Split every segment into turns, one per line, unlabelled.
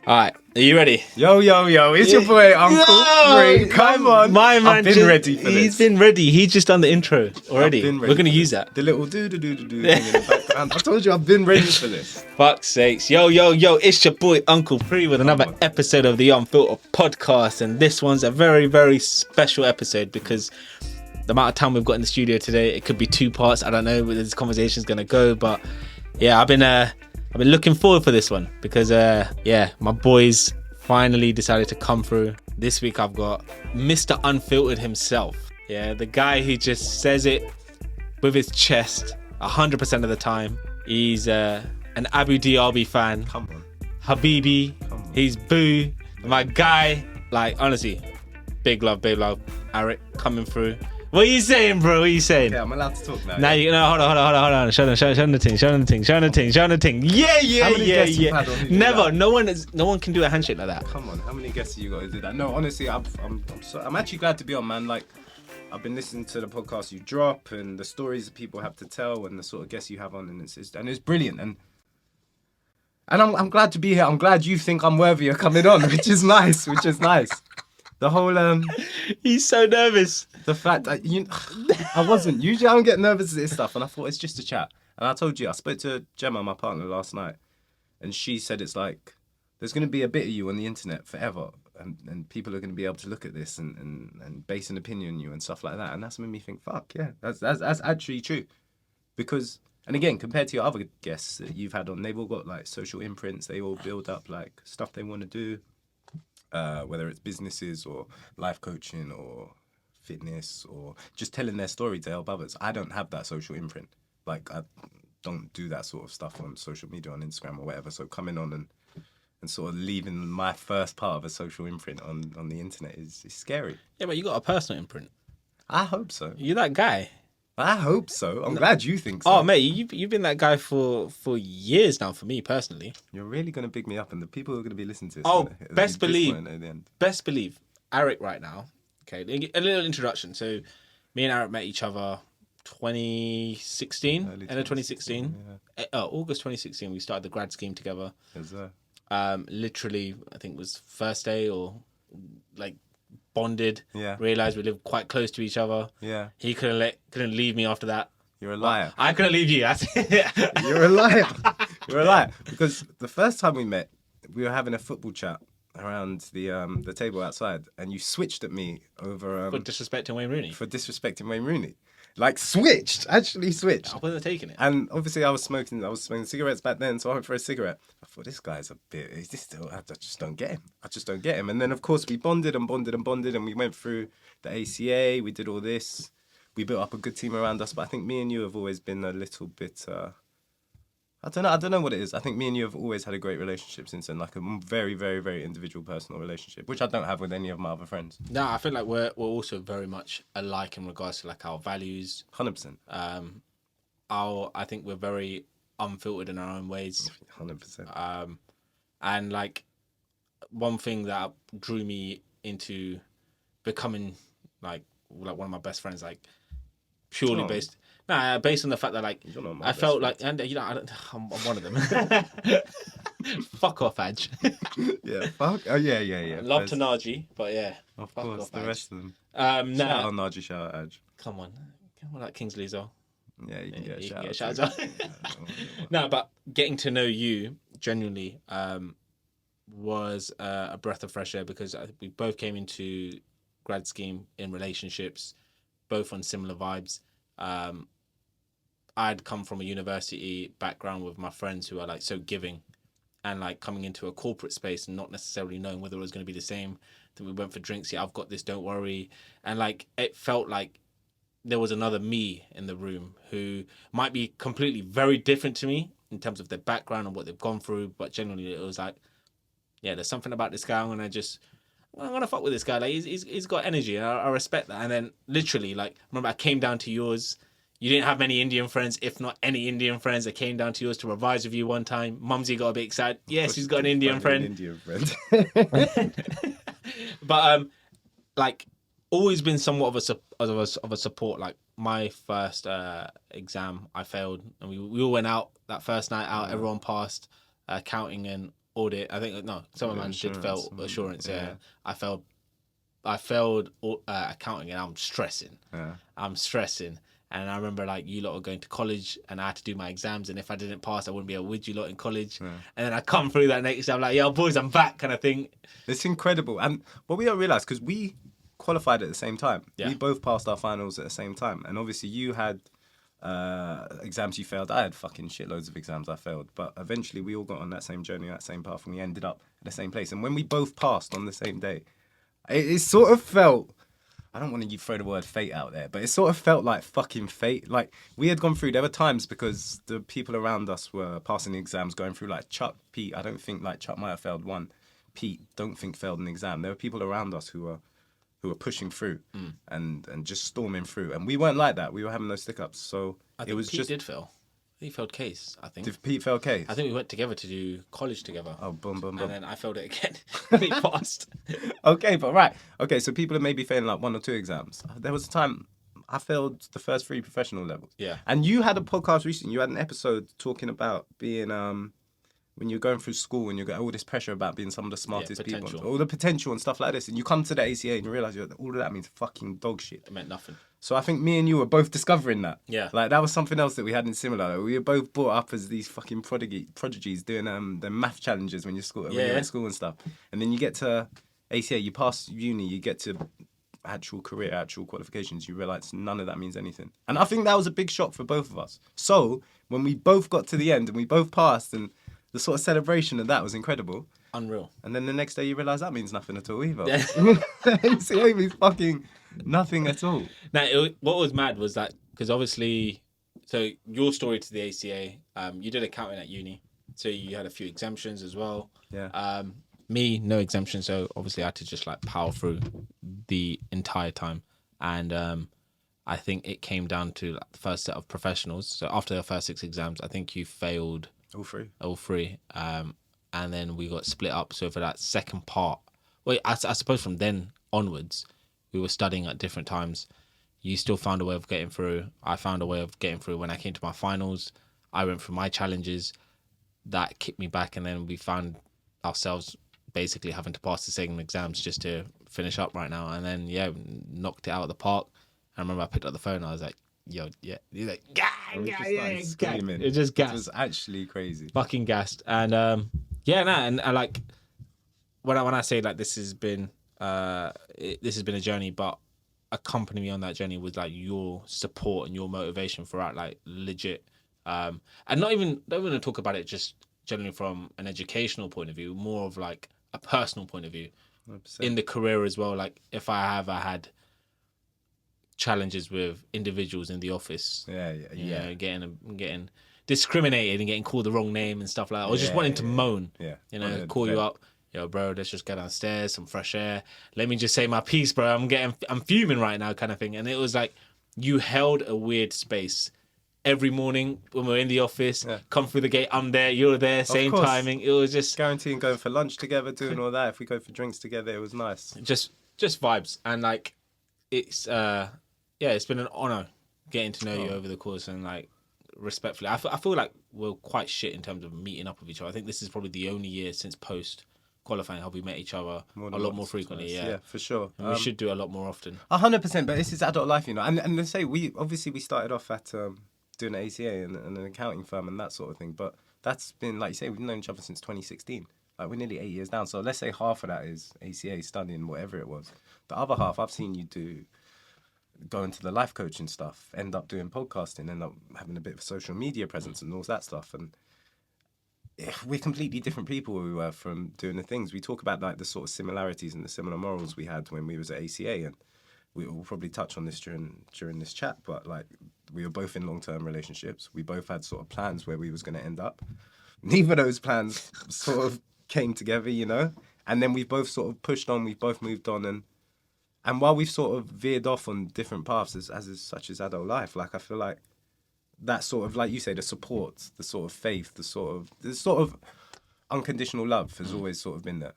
All right, are you ready?
Yo, it's your boy, Uncle Free. Come on.
My man,
I've been ready for this.
He's been ready. He's just done the intro already. We're going to use that.
The little do-do-do-do-do thing in the background. I told you I've been ready for this.
Fuck's sakes. Yo, it's your boy, Uncle Free, with another episode of the Unfiltered Podcast. And this one's a very, very special episode because the amount of time we've got in the studio today, it could be 2 parts. I don't know where this conversation's going to go. But yeah, I've been looking forward for this one because, my boys finally decided to come through. This week I've got Mr. Unfiltered himself. Yeah, the guy who just says it with his chest 100% of the time. He's an Abu Dhabi fan.
Come on.
Habibi.
Come on.
He's Boo. My guy. Like, honestly, big love. Arik coming through. What are you saying, bro? What are you saying?
Yeah, I'm allowed to talk now.
Now you know. Hold on. Show them the ting. Yeah. Never. No one can do a handshake like that.
Come on, how many guests have you got to do that? No, honestly, I'm actually glad to be on, man. Like, I've been listening to the podcast you drop and the stories that people have to tell and the sort of guests you have on, and it's brilliant. And I'm glad to be here. I'm glad you think I'm worthy of coming on, which is nice. The whole
He's so nervous.
The fact that I wasn't. Usually I don't get nervous at this stuff, and I thought it's just a chat. And I told you, I spoke to Gemma, my partner, last night, and she said it's like there's going to be a bit of you on the internet forever, and people are going to be able to look at this and base an opinion on you and stuff like that. And that's made me think, fuck yeah, that's actually true. Because, and again, compared to your other guests that you've had on, they've all got like social imprints. They all build up like stuff they want to do. Whether it's businesses or life coaching or fitness or just telling their story to help others. I don't have that social imprint. Like, I don't do that sort of stuff on social media, on Instagram or whatever. So coming on and sort of leaving my first part of a social imprint on the internet is scary.
Yeah, but you got a personal imprint.
I hope so.
You're that guy.
I hope so. I'm glad you think so.
Oh, mate, you've been that guy for years now, for me personally.
You're really going to big me up, and the people who are going to be listening to this.
Oh, best believe, Arik right now. Okay, a little introduction. So, me and Arik met each other 2016, end of 2016. Yeah. August 2016, we started the grad scheme together.
Yes, sir.
Literally, I think it was first day or like bonded.
Yeah. Realized
we lived quite close to each other.
Yeah.
He couldn't leave me after that.
You're a liar.
I couldn't leave you.
You're a liar. You're a liar. Because the first time we met, we were having a football chat around the table outside, and you switched at me over
for disrespecting Wayne Rooney.
Like actually switched.
I wasn't taking it.
And obviously I was smoking cigarettes back then, so I went for a cigarette. I thought, this guy's a bit, I just don't get him. And then of course we bonded, and we went through the ACA, we did all this. We built up a good team around us, but I think me and you have always been a little bit, I don't know what it is. I think me and you have always had a great relationship since then, like a very, very, very individual, personal relationship, which I don't have with any of my other friends.
No, I feel like we're also very much alike in regards to like our values.
100%.
I think we're very unfiltered in our own ways.
100%.
And like one thing that drew me into becoming like one of my best friends, like purely based on the fact that like I felt like, and I'm one of them. Fuck off, Adge.
Yeah, fuck. Oh yeah.
Love to Naji, but yeah.
Of course, off, the Adge. Rest of them.
Shout
out Naji, shout out Adge.
Come on, like Kingsley as well.
Yeah, you can get a
shout out. No, but getting to know you genuinely was a breath of fresh air because we both came into grad scheme in relationships, both on similar vibes. I'd come from a university background with my friends who are like so giving, and like coming into a corporate space and not necessarily knowing whether it was going to be the same. Then we went for drinks. Yeah, I've got this. Don't worry. And like it felt like there was another me in the room who might be completely very different to me in terms of their background and what they've gone through. But generally, it was like, yeah, there's something about this guy. I'm gonna fuck with this guy. Like he's got energy. And I respect that. And then literally, like, remember I came down to yours. You didn't have many Indian friends, if not any Indian friends. I came down to yours to revise with you one time. Mumsy got a bit excited. Yes, he's got an Indian friend. But like, always been somewhat of a support. Like my first exam, I failed, and we all went out that first night out. Everyone passed, counting, and audit. I think no, some of mine did fail assurance.
Yeah.
I failed accounting, and I'm stressing.
Yeah.
I'm stressing. And I remember like you lot were going to college and I had to do my exams, and if I didn't pass I wouldn't be able with you lot in college. And then I come through that next day, I'm like, yo boys, I'm back kind of thing.
It's incredible. And what we don't realise, because we qualified at the same time.
Yeah.
We both passed our finals at the same time. And obviously you had exams you failed. I had fucking shitloads of exams I failed. But eventually we all got on that same journey, that same path, and we ended up at the same place. And when we both passed on the same day, it sort of felt... I don't want to throw the word fate out there, but it sort of felt like fucking fate. Like, we had gone through, there were times because the people around us were passing the exams, going through, like Chuck, Pete, I don't think, like Chuck might have failed one. Pete, don't think failed an exam. There were people around us who were pushing through and just storming through. And we weren't like that. We were having those stick-ups. So
I think
it was
Pete
just...
did fail. He failed case, I think.
Did Pete fail case?
I think we went together to do college together.
Oh, boom.
And then I failed it again. He passed.
Okay, but right. Okay, so people are maybe failing like 1 or 2 exams. There was a time I failed the first 3 professional levels.
Yeah.
And you had a podcast recently. You had an episode talking about being when you're going through school and you get all this pressure about being some of the smartest people, all the potential and stuff like this, and you come to the ACA and you realise all of that means fucking dog shit.
It meant nothing.
So I think me and you were both discovering that.
Yeah.
Like, that was something else that we had in similar. Like, we were both brought up as these fucking prodigies doing the math challenges when you're in school and stuff. And then you get to ACA, you pass uni, you get to actual career, actual qualifications, you realise none of that means anything. And I think that was a big shock for both of us. So when we both got to the end and we both passed, and the sort of celebration of that was incredible.
Unreal.
And then the next day you realise that means nothing at all either.
Yeah.
ACA means fucking nothing at all.
Now, what was mad was that, because obviously, so your story to the ACA, you did accounting at uni, so you had a few exemptions as well.
Yeah.
Me, no exemption, so obviously I had to just like power through the entire time. And I think it came down to like, the first set of professionals. So after the first 6 exams, I think you failed all three. And then we got split up. So for that second part, I suppose from then onwards, we were studying at different times. You still found a way of getting through. I found a way of getting through. When I came to my finals, I went through my challenges. That kicked me back, and then we found ourselves basically having to pass the same exams just to finish up right now. And then, knocked it out of the park. I remember I picked up the phone. I was like, yo, yeah. He's like,
Screaming.
It just gassed.
It was actually crazy.
Fucking gassed. And and I like when I say like this has been a journey, but accompanying me on that journey was like your support and your motivation throughout, like legit. And don't even to talk about it just generally from an educational point of view, more of like a personal point of view
100%.
in the career as well. Like if I ever had challenges with individuals in the office, getting discriminated and getting called the wrong name and stuff like that, or just wanting to moan, call you up, yo bro, let's just go downstairs, some fresh air, let me just say my piece, bro, I'm fuming right now kind of thing. And it was like you held a weird space every morning when we're in the office, come through the gate, I'm there, you're there, same timing. It was just
guaranteeing going for lunch together, doing all that. If we go for drinks together, it was nice.
Just vibes. And like it's it's been an honor getting to know you over the course, and like respectfully, I feel like we're quite shit in terms of meeting up with each other. I think this is probably the only year since post qualifying have we met each other a lot more frequently. Yeah,
for sure.
And we should do a lot more often.
100%. But this is adult life, you know. And they say we started off at doing an ACA and an accounting firm and that sort of thing. But that's been, like you say, we've known each other since 2016. Like, we're nearly 8 years down. So let's say half of that is ACA studying, whatever it was. The other half, I've seen you go into the life coaching stuff, end up doing podcasting, end up having a bit of a social media presence and all that stuff. And we're completely different people we were from doing the things. We talk about like the sort of similarities and the similar morals we had when we was at ACA, and we will probably touch on this during this chat, but like we were both in long-term relationships. We both had sort of plans where we was going to end up. Neither of those plans sort of came together, you know, and then we've both sort of pushed on, we've both moved on, and while we've sort of veered off on different paths as is such as adult life, like I feel like that sort of, like you say, the support, the sort of faith, the sort of unconditional love has always sort of been there,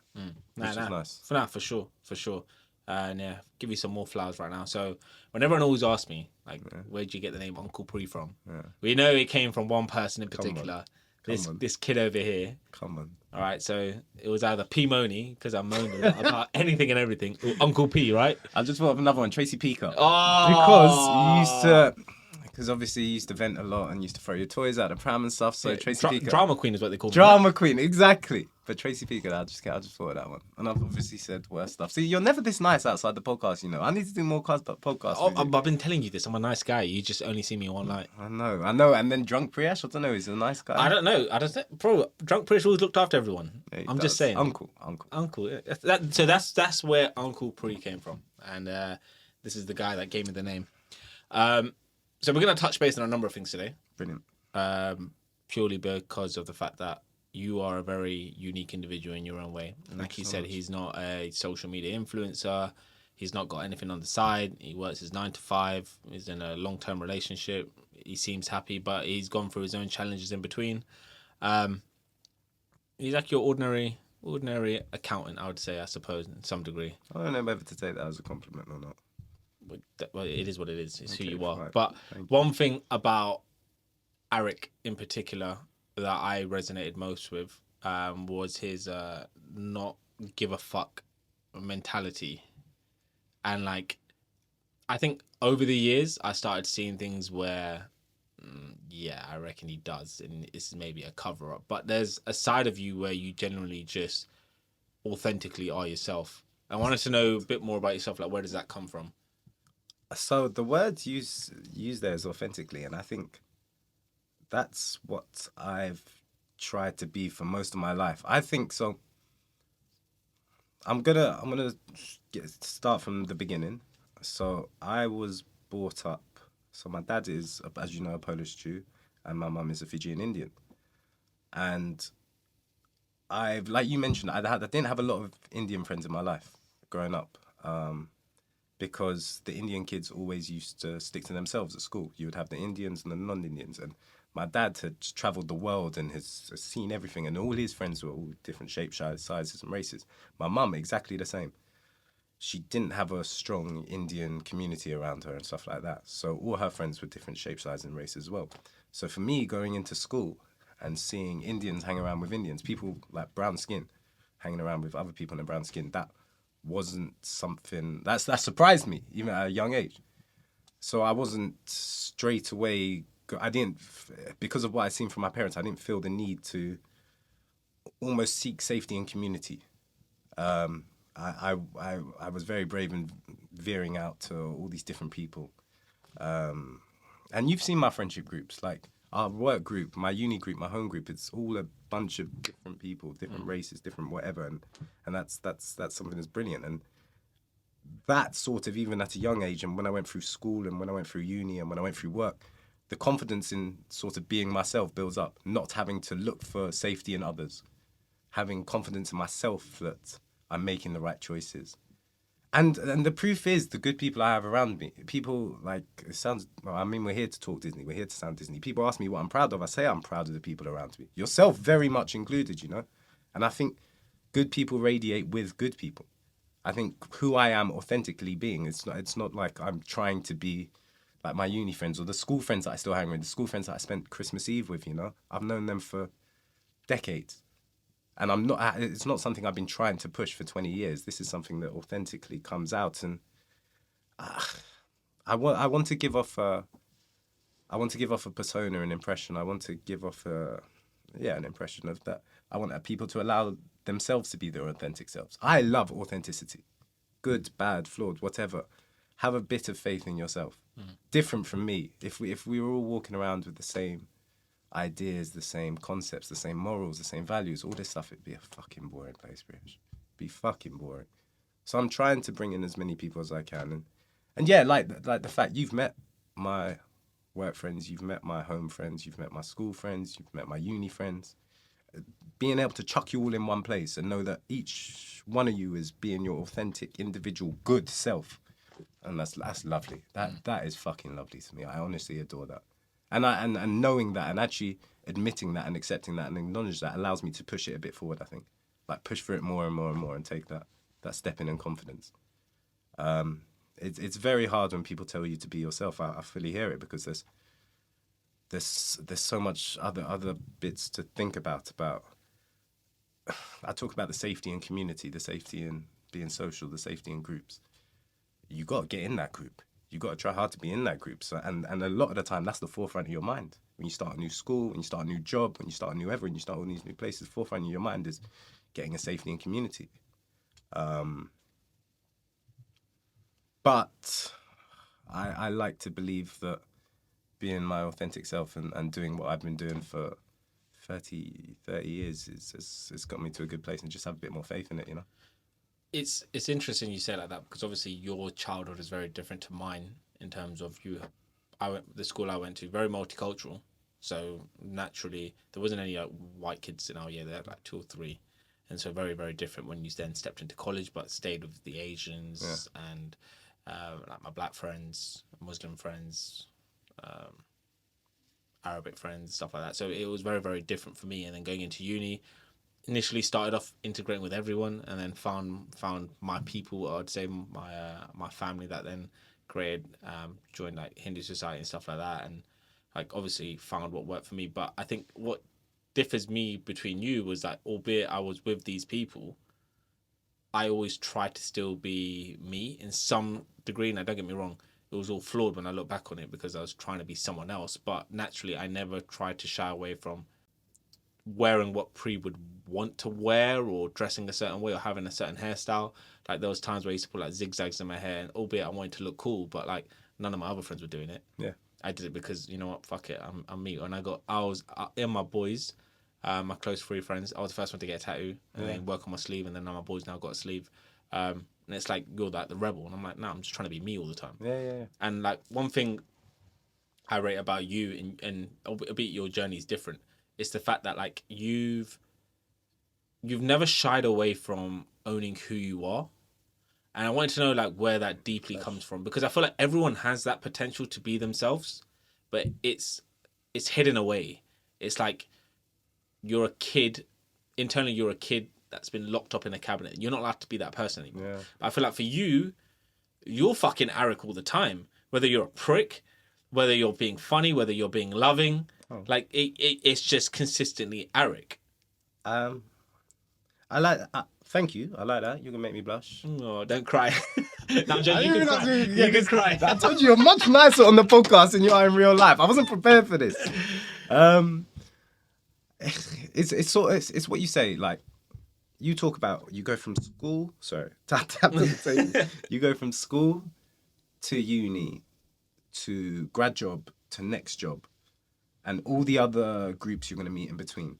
which is nice.
For sure. And give you some more flowers right now. So when everyone always asks me, like, where'd you get the name Uncle Pre from? Yeah. We know it came from one person in particular. This kid over here.
Come on.
All right, so it was either P Money because I moaned a lot about anything and everything, or Uncle P, right?
I just thought of another one, Tracy Peacock.
Oh,
Because you used to, because obviously you used to vent a lot and used to throw your toys out the pram and stuff. So Tracy Peacock,
drama queen is what they call me.
drama queen, exactly. But Tracy Peacock, I just thought of that one, and I've obviously said worse stuff. See, you're never this nice outside the podcast, you know. I need to do more podcasts.
Oh,
with you.
I've been telling you this. I'm a nice guy. You just only see me one night.
I know. And then drunk Priyash, I don't know. He's a nice guy.
I don't know. Bro, drunk Prish always looked after everyone.
Yeah, he
I'm
does.
just saying.
Uncle.
Yeah. So that's where Uncle Pri came from, and this is the guy that gave me the name. So we're gonna touch base on a number of things today.
Brilliant.
Purely because of the fact that you are a very unique individual in your own way. And like he said, he's not a social media influencer. He's not got anything on the side. He works his 9 to 5. He's in a long-term relationship. He seems happy, but he's gone through his own challenges in between. He's like your ordinary accountant, I would say, I suppose, in some degree.
I don't know whether to take that as a compliment or not.
Well, it is what it is. It's
Okay,
who you are.
right.
But one thing about Arik in particular that I resonated most with was his not give a fuck mentality. And like, I think over the years, I started seeing things where, yeah, I reckon he does. And it's maybe a cover up. But there's a side of you where you generally just authentically are yourself. I wanted to know a bit more about yourself. Like, where does that come from?
So the words used there is authentically, and I think that's what I've tried to be for most of my life. I think so. I'm gonna start from the beginning. So I was brought up. So my dad is, as you know, a Polish Jew, and my mum is a Fijian Indian. And like you mentioned, I didn't have a lot of Indian friends in my life growing up. Because the Indian kids always used to stick to themselves at school. You would have the Indians and the non-Indians. And my dad had travelled the world and has seen everything. And all his friends were all different shapes, sizes and races. My mum, exactly the same. She didn't have a strong Indian community around her and stuff like that. So all her friends were different shapes, sizes and races as well. So for me, going into school and seeing Indians hang around with Indians, people like brown skin, hanging around with other people in brown skin, that wasn't something that surprised me even at a young age. So I wasn't straight away. I didn't, because of what I'd seen from my parents, I didn't feel the need to almost seek safety in community. I was very brave in veering out to all these different people. And you've seen my friendship groups, like our work group, my uni group, my home group. It's all a bunch of different people, different races, different whatever, and that's something that's brilliant. And that sort of, even at a young age, and when I went through school and when I went through uni and when I went through work, the confidence in sort of being myself builds up, not having to look for safety in others, having confidence in myself that I'm making the right choices. And the proof is the good people I have around me. People, like, it sounds, well, I mean, we're here to talk Disney. We're here to sound Disney. People ask me what I'm proud of. I say I'm proud of the people around me. Yourself very much included, you know? And I think good people radiate with good people. I think who I am authentically being, it's not like I'm trying to be like my uni friends or the school friends that I still hang with, the school friends that I spent Christmas Eve with, you know? I've known them for decades. And it's not something I've been trying to push for 20 years. This is something that authentically comes out. And I want to give off a persona, an impression. I want to give off an impression of that. I want people to allow themselves to be their authentic selves. I love authenticity. Good, bad, flawed, whatever. Have a bit of faith in yourself. Different from me. If we were all walking around with the same ideas, the same concepts, the same morals, the same values, all this stuff, it'd be a fucking boring place, British. Be fucking boring. So I'm trying to bring in as many people as I can, and yeah, like the fact you've met my work friends, you've met my home friends, you've met my school friends, you've met my uni friends. Being able to chuck you all in one place and know that each one of you is being your authentic, individual, good self, and that's lovely. That is fucking lovely to me. I honestly adore that. And knowing that and actually admitting that and accepting that and acknowledge that allows me to push it a bit forward, I think. Like push for it more and more and more and take that step in confidence. It's very hard when people tell you to be yourself. I fully hear it because there's so much other bits to think about I talk about the safety in community, the safety in being social, the safety in groups. You got to get in that group. You got to try hard to be in that group. So, and a lot of the time, that's the forefront of your mind. When you start a new school, when you start a new job, when you start a new ever, when you start all these new places, forefront of your mind is getting a safety in community. But I like to believe that being my authentic self and doing what I've been doing for 30 years has got me to a good place, and just have a bit more faith in it, you know?
It's interesting you say it like that, because obviously your childhood is very different to mine in terms of the school I went to, very multicultural. So naturally, there wasn't any white kids in our year. There were 2 or 3. And so very, very different when you then stepped into college, but stayed with the Asians and my black friends, Muslim friends, Arabic friends, stuff like that. So it was very, very different for me. And then going into uni, initially started off integrating with everyone, and then found my people. I'd say my family that then created, joined Hindu society and stuff like that, and obviously found what worked for me. But I think what differs me between you was that, albeit I was with these people, I always tried to still be me in some degree. Now, don't get me wrong, it was all flawed when I look back on it, because I was trying to be someone else. But naturally, I never tried to shy away from wearing what Pre would want to wear, or dressing a certain way, or having a certain hairstyle. There was times where I used to put zigzags in my hair, and albeit I wanted to look cool, but none of my other friends were doing it.
Yeah.
I did it because, you know what, fuck it, I'm me. And I was in my boys, my close 3 friends, I was the first one to get a tattoo, and then work on my sleeve, and then now my boys now got a sleeve. And it's you're the rebel, and I'm nah, I'm just trying to be me all the time.
Yeah.
And one thing I rate about you, and albeit your journey is different, it's the fact that you've never shied away from owning who you are. And I wanted to know where that deeply comes from, because I feel like everyone has that potential to be themselves, but it's hidden away. It's you're a kid, internally you're a kid that's been locked up in a cabinet. You're not allowed to be that person anymore.
Yeah.
I feel like for you, you're fucking Arik all the time. Whether you're a prick, whether you're being funny, whether you're being loving, it's just consistently Arik.
I like. Thank you. I like that. You can make me blush.
Oh, don't cry. No, I'm joking. You can cry.
I told you you're much nicer on the podcast than you are in real life. I wasn't prepared for this. It's what you say. You talk about, you go from school. Sorry, you go from school to uni to grad job to next job, and all the other groups you're going to meet in between.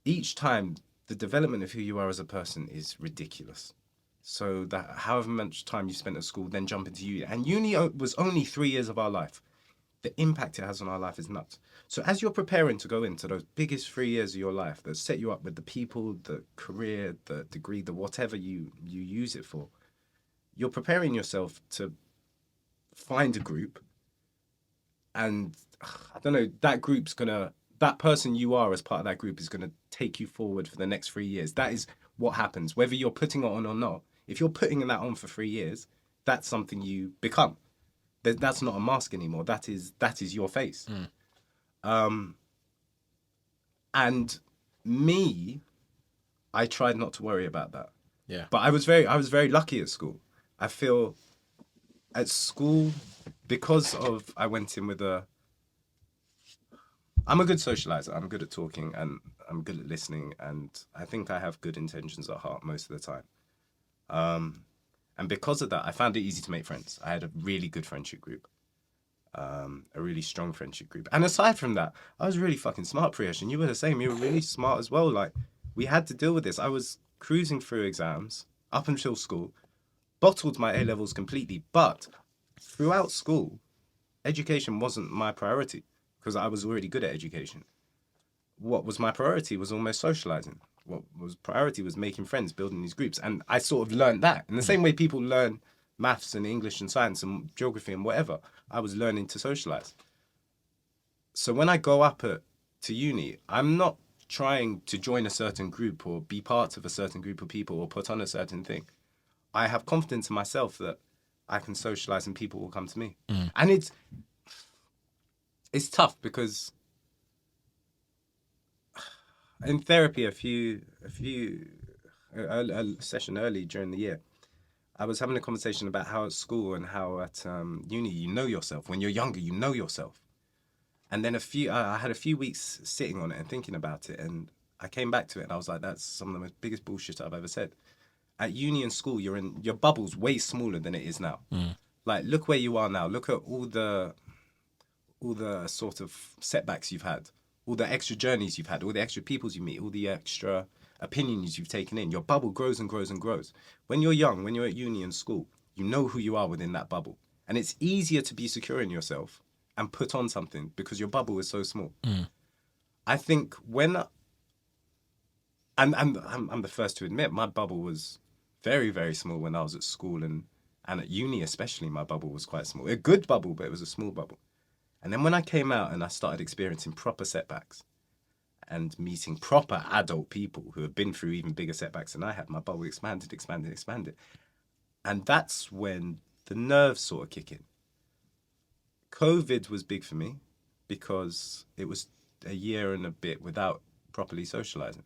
Each time, the development of who you are as a person is ridiculous. So that however much time you spent at school, then jump into uni. And uni was only 3 years of our life. The impact it has on our life is nuts. So as you're preparing to go into those biggest 3 years of your life that set you up with the people, the career, the degree, the whatever you use it for, you're preparing yourself to find a group. And I don't know, that person you are as part of that group is going to take you forward for the next 3 years. That is what happens, whether you're putting it on or not. If you're putting that on for 3 years, that's something you become. That's not a mask anymore. That is your face. And me, I tried not to worry about that.
Yeah.
But I was very lucky at school. I feel at school, because of I went in with I'm a good socializer. I'm good at talking, and I'm good at listening, and I think I have good intentions at heart most of the time. And because of that, I found it easy to make friends. I had a really good friendship group, a really strong friendship group. And aside from that, I was really fucking smart, Priyesh, and you were the same. You were really smart as well. We had to deal with this. I was cruising through exams up until school, bottled my A-levels completely, but throughout school, education wasn't my priority, because I was already good at education. What was my priority was almost socializing. What was priority was making friends, building these groups. And I sort of learned that. In the same way people learn maths and English and science and geography and whatever, I was learning to socialize. So when I go up to uni, I'm not trying to join a certain group or be part of a certain group of people or put on a certain thing. I have confidence in myself that I can socialize and people will come to me. And it's tough because in therapy a session early during the year, I was having a conversation about how at school and how at uni you know yourself. When you're younger, you know yourself. And then I had a few weeks sitting on it and thinking about it, and I came back to it and I was like, that's some of the most biggest bullshit I've ever said. At uni and school, your bubble's way smaller than it is now. Like, look where you are now. Look at all the sort of setbacks you've had, all the extra journeys you've had, all the extra peoples you meet, all the extra opinions you've taken in. Your bubble grows and grows and grows. When you're young, when you're at uni and school, you know who you are within that bubble. And it's easier to be secure in yourself and put on something because your bubble is so small. I think when... And I'm the first to admit, my bubble was very, very small when I was at school and at uni especially, my bubble was quite small. A good bubble, but it was a small bubble. And then when I came out and I started experiencing proper setbacks and meeting proper adult people who have been through even bigger setbacks than I had, my bubble expanded. And that's when the nerves sort of kick in. COVID was big for me because it was a year and a bit without properly socializing.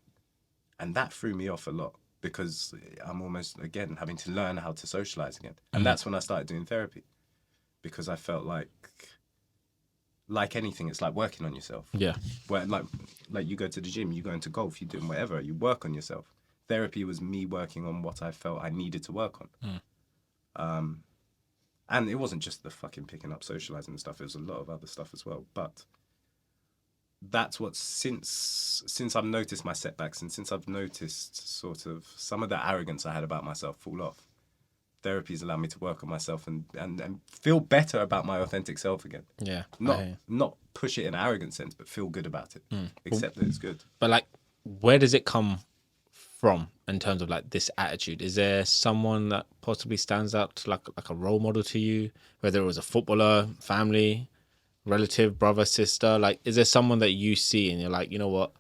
And that threw me off a lot because I'm almost, again, having to learn how to socialize again. And that's when I started doing therapy because I felt like anything, it's like working on yourself.
Yeah.
Where like you go to the gym, you go into golf, you're doing whatever, you work on yourself. Therapy was me working on what I felt I needed to work on. And it wasn't just the fucking picking up socializing and stuff, it was a lot of other stuff as well. But that's what, since I've noticed my setbacks and since I've noticed sort of some of the arrogance I had about myself fall off, therapy's allowed me to work on myself and feel better about my authentic self again.
Yeah.
Not push it in an arrogant sense, but feel good about it. Accept that it's good.
But like, where does it come from in terms of like this attitude? Is there someone that possibly stands out like a role model to you, whether it was a footballer, family, relative, brother, sister? Like, is there someone that you see and you're like, you know what,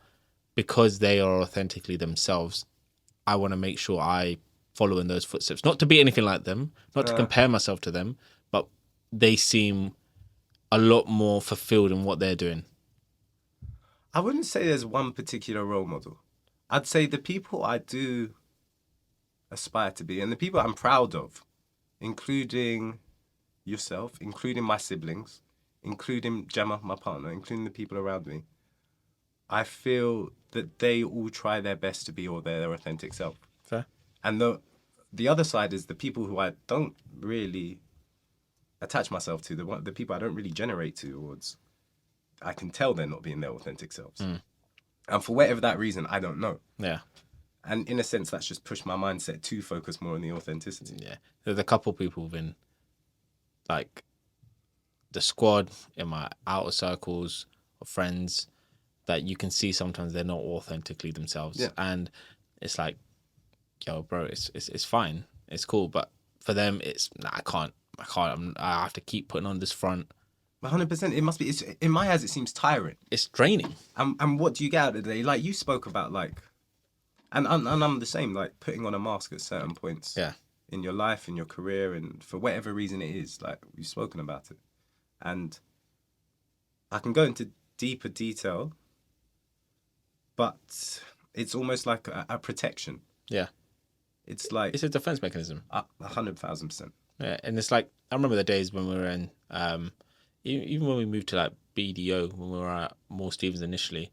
because they are authentically themselves, I want to make sure I follow in those footsteps, not to be anything like them, not to compare myself to them, but they seem a lot more fulfilled in what they're doing?
I wouldn't say there's one particular role model. I'd say the people I do aspire to be and the people I'm proud of, including yourself, including my siblings, including Gemma, my partner, including the people around me, I feel that they all try their best to be all their authentic self.
Fair.
And the other side is the people who I don't really attach myself to, the people I don't really generate towards. I can tell they're not being their authentic selves. And for whatever that reason, I don't know.
Yeah.
And in a sense, that's just pushed my mindset to focus more on the authenticity.
Yeah. There's a couple people within like the squad, in my outer circles of friends, that you can see sometimes they're not authentically themselves.
Yeah.
And it's like, yo, bro, it's fine. It's cool. But for them, it's, nah, I can't. I have to keep putting on this front.
100%. It must be, in my eyes, it seems tiring.
It's draining.
And what do you get out of the day? Like you spoke about, like, and I'm the same, like putting on a mask at certain points in your life, in your career, and for whatever reason it is, like we've spoken about it. And I can go into deeper detail, but it's almost like a protection.
Yeah.
It's like...
It's a defense mechanism.
100,000%.
Yeah, and it's like, I remember the days when we were in, even when we moved to like BDO, when we were at Moore Stevens initially,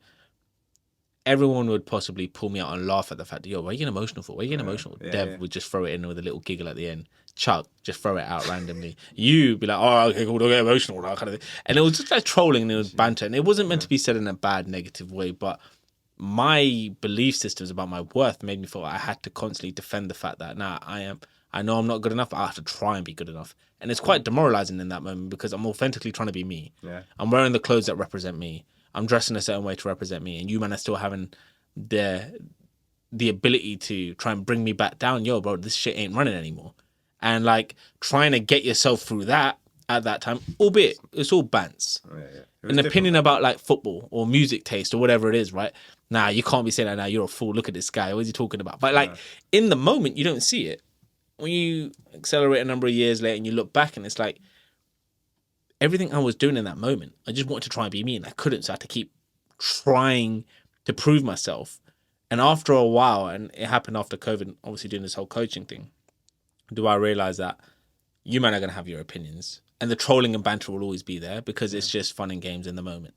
everyone would possibly pull me out and laugh at the fact that, yo, why are you getting emotional for? Why are you getting emotional? Dev would just throw it in with a little giggle at the end. Chuck, just throw it out randomly. You'd be like, oh, okay, cool, don't get emotional, that kind of thing. And it was just like trolling and it was banter. And it wasn't meant to be said in a bad, negative way, but my belief systems about my worth made me feel like I had to constantly defend the fact that, I know I'm not good enough, but I have to try and be good enough. And it's quite demoralizing in that moment because I'm authentically trying to be me.
Yeah.
I'm wearing the clothes that represent me. I'm dressing a certain way to represent me. And you, man, are still having the ability to try and bring me back down. Yo, bro, this shit ain't running anymore. And like trying to get yourself through that at that time, albeit it's all bants. An opinion about like football or music taste or whatever it is, right? Nah, you can't be saying that now. You're a fool. Look at this guy. What is he talking about? But like in the moment, you don't see it. When you accelerate a number of years later and you look back and it's like everything I was doing in that moment, I just wanted to try and be me and I couldn't. So I had to keep trying to prove myself. And after a while, and it happened after COVID, obviously doing this whole coaching thing, do I realize that you men are going to have your opinions and the trolling and banter will always be there because it's just fun and games in the moment.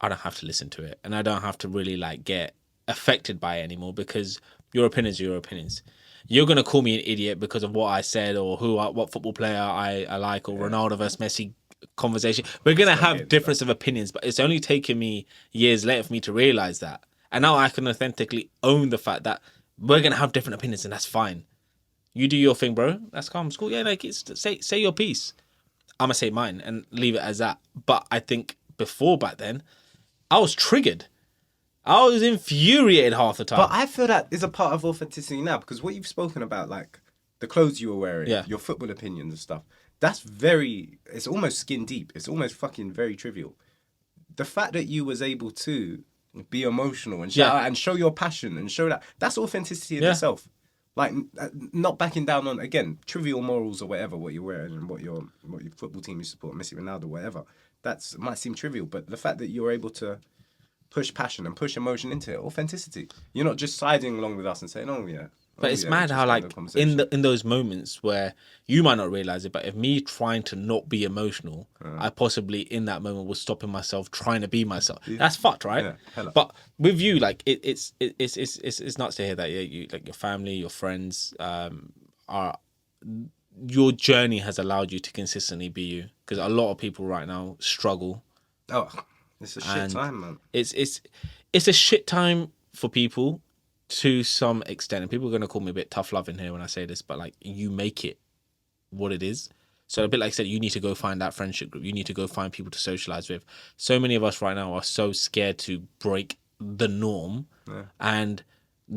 I don't have to listen to it, and I don't have to really like get affected by it anymore because your opinions are your opinions. You're going to call me an idiot because of what I said or what football player I like or Ronaldo versus Messi conversation. We're going to have difference of opinions, but it's only taken me years later for me to realize that. And now I can authentically own the fact that we're going to have different opinions, and that's fine. You do your thing, bro. That's calm. It's cool. Yeah, like say your piece. I'm going to say mine and leave it as that. But I think back then, I was triggered. I was infuriated half the time.
But I feel that is a part of authenticity now, because what you've spoken about, like the clothes you were wearing, your football opinions and stuff, that's it's almost skin deep. It's almost fucking very trivial. The fact that you was able to be emotional and shout out and show your passion and show that's authenticity in itself. Like, not backing down on, again, trivial morals or whatever, what you're wearing and what your football team you support, Messi, Ronaldo, whatever. It might seem trivial, but the fact that you're able to push passion and push emotion into it, authenticity. You're not just siding along with us and saying, oh, yeah.
But it's mad how, like, in those moments where you might not realize it, but if me trying to not be emotional, I possibly in that moment was stopping myself trying to be myself. Yeah. That's fucked, right? Yeah, but with you, like, it's nuts to hear that you like your family, your friends, your journey has allowed you to consistently be you. Because a lot of people right now struggle.
Oh, it's a shit time, man.
It's a shit time for people. To some extent, and people are going to call me a bit tough loving here when I say this, but like, you make it what it is. So a bit like I said, you need to go find that friendship group. You need to go find people to socialize with. So many of us right now are so scared to break the norm and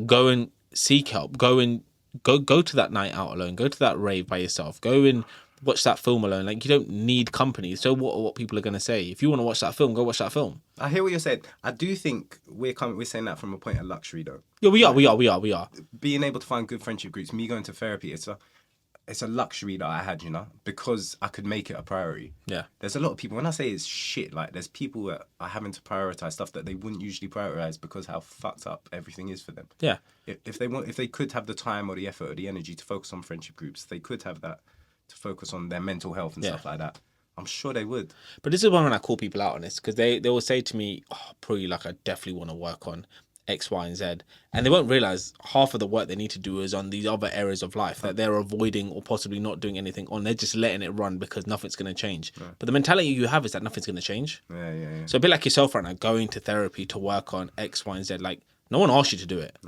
go and seek help. Go to that night out alone. Go to that rave by yourself. Go and watch that film alone. Like, you don't need company. So what people are going to say? If you want to watch that film, go watch that film.
I hear what you're saying. I do think we're saying that from a point of luxury, though.
Yeah, we are.
Being able to find good friendship groups, me going to therapy, it's a luxury that I had, you know, because I could make it a priority. Yeah. There's a lot of people, when I say it's shit, like, there's people that are having to prioritize stuff that they wouldn't usually prioritize because how fucked up everything is for them. Yeah. If they could have the time or the effort or the energy to focus on friendship groups, they could have that to focus on their mental health and stuff like that. I'm sure they would.
But this is when I call people out on this, because they will say to me, oh, probably, like, I definitely want to work on X, Y, and Z. And they won't realize half of the work they need to do is on these other areas of life that they're avoiding or possibly not doing anything on. They're just letting it run because nothing's going to change. Yeah. But the mentality you have is that nothing's going to change. Yeah. So a bit like yourself right now, going to therapy to work on X, Y, and Z. Like, no one asked you to do it.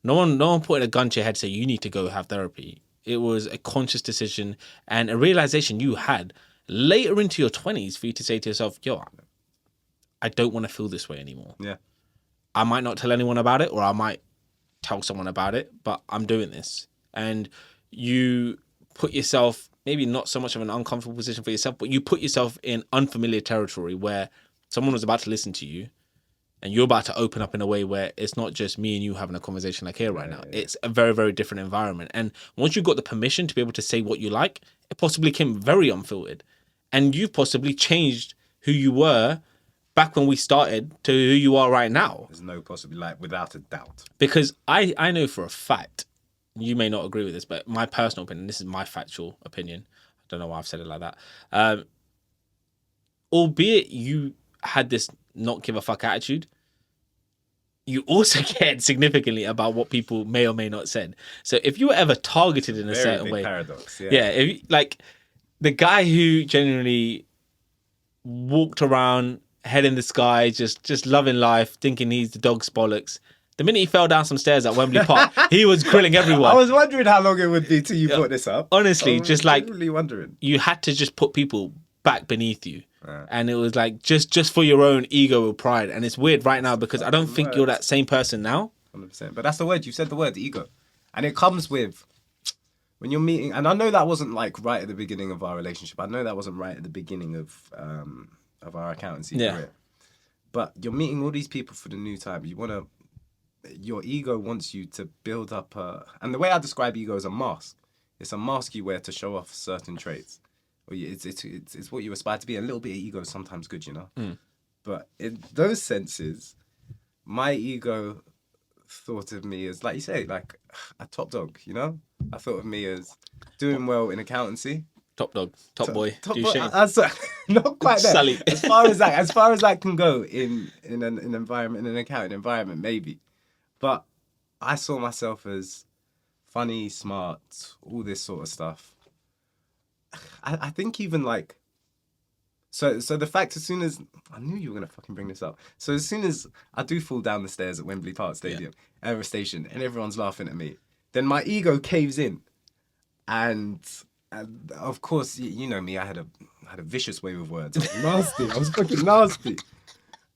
No one put a gun to your head and say, you need to go have therapy. It was a conscious decision and a realization you had later into your 20s for you to say to yourself, yo, I don't want to feel this way anymore. Yeah. I might not tell anyone about it, or I might tell someone about it, but I'm doing this. And you put yourself, maybe not so much of an uncomfortable position for yourself, but you put yourself in unfamiliar territory where someone was about to listen to you and you're about to open up in a way where it's not just me and you having a conversation like here right now. Yeah. It's a very, very different environment. And once you've got the permission to be able to say what you like, it possibly came very unfiltered. And you've possibly changed who you were back when we started to who you are right now.
There's no possibility, like, without a doubt.
Because I know for a fact, you may not agree with this, but my personal opinion, this is my factual opinion. I don't know why I've said it like that. Albeit you had this not give a fuck attitude, you also cared significantly about what people may or may not said. So if you were ever targeted in a certain way,
paradox.
Yeah. If, like, the guy who genuinely walked around, head in the sky, just loving life, thinking he's the dog's bollocks. The minute he fell down some stairs at Wembley Park, he was grilling everyone.
I was wondering how long it would be till you brought this up.
Honestly, just like,
wondering.
You had to just put people back beneath you. And it was like, just for your own ego or pride. And it's weird right now because I don't think you're that same person now.
100%. But that's the word. You said the word, ego. And it comes with, when you're meeting, and I know that wasn't like right at the beginning of our relationship. I know that wasn't right at the beginning of our accountancy career. But you're meeting all these people for the new time. Your ego wants you to build up and the way I describe ego is a mask. It's a mask you wear to show off certain traits. It's what you aspire to be. A little bit of ego is sometimes good, you know. But in those senses, my ego thought of me as, like you say, like a top dog, you know? I thought of me as doing well in accountancy.
Top dog, top boy,
Top
do
boy,
Shane.
not quite there.
Sully.
As far as that can go in an environment, in an accounting environment, maybe. But I saw myself as funny, smart, all this sort of stuff. I think even like, so the fact, as soon as, I knew you were gonna fucking bring this up. So as soon as I do fall down the stairs at Wembley Park Stadium, Station, and everyone's laughing at me, then my ego caves in, and of course, you know me, I had a vicious way with words. I was nasty. I was fucking nasty.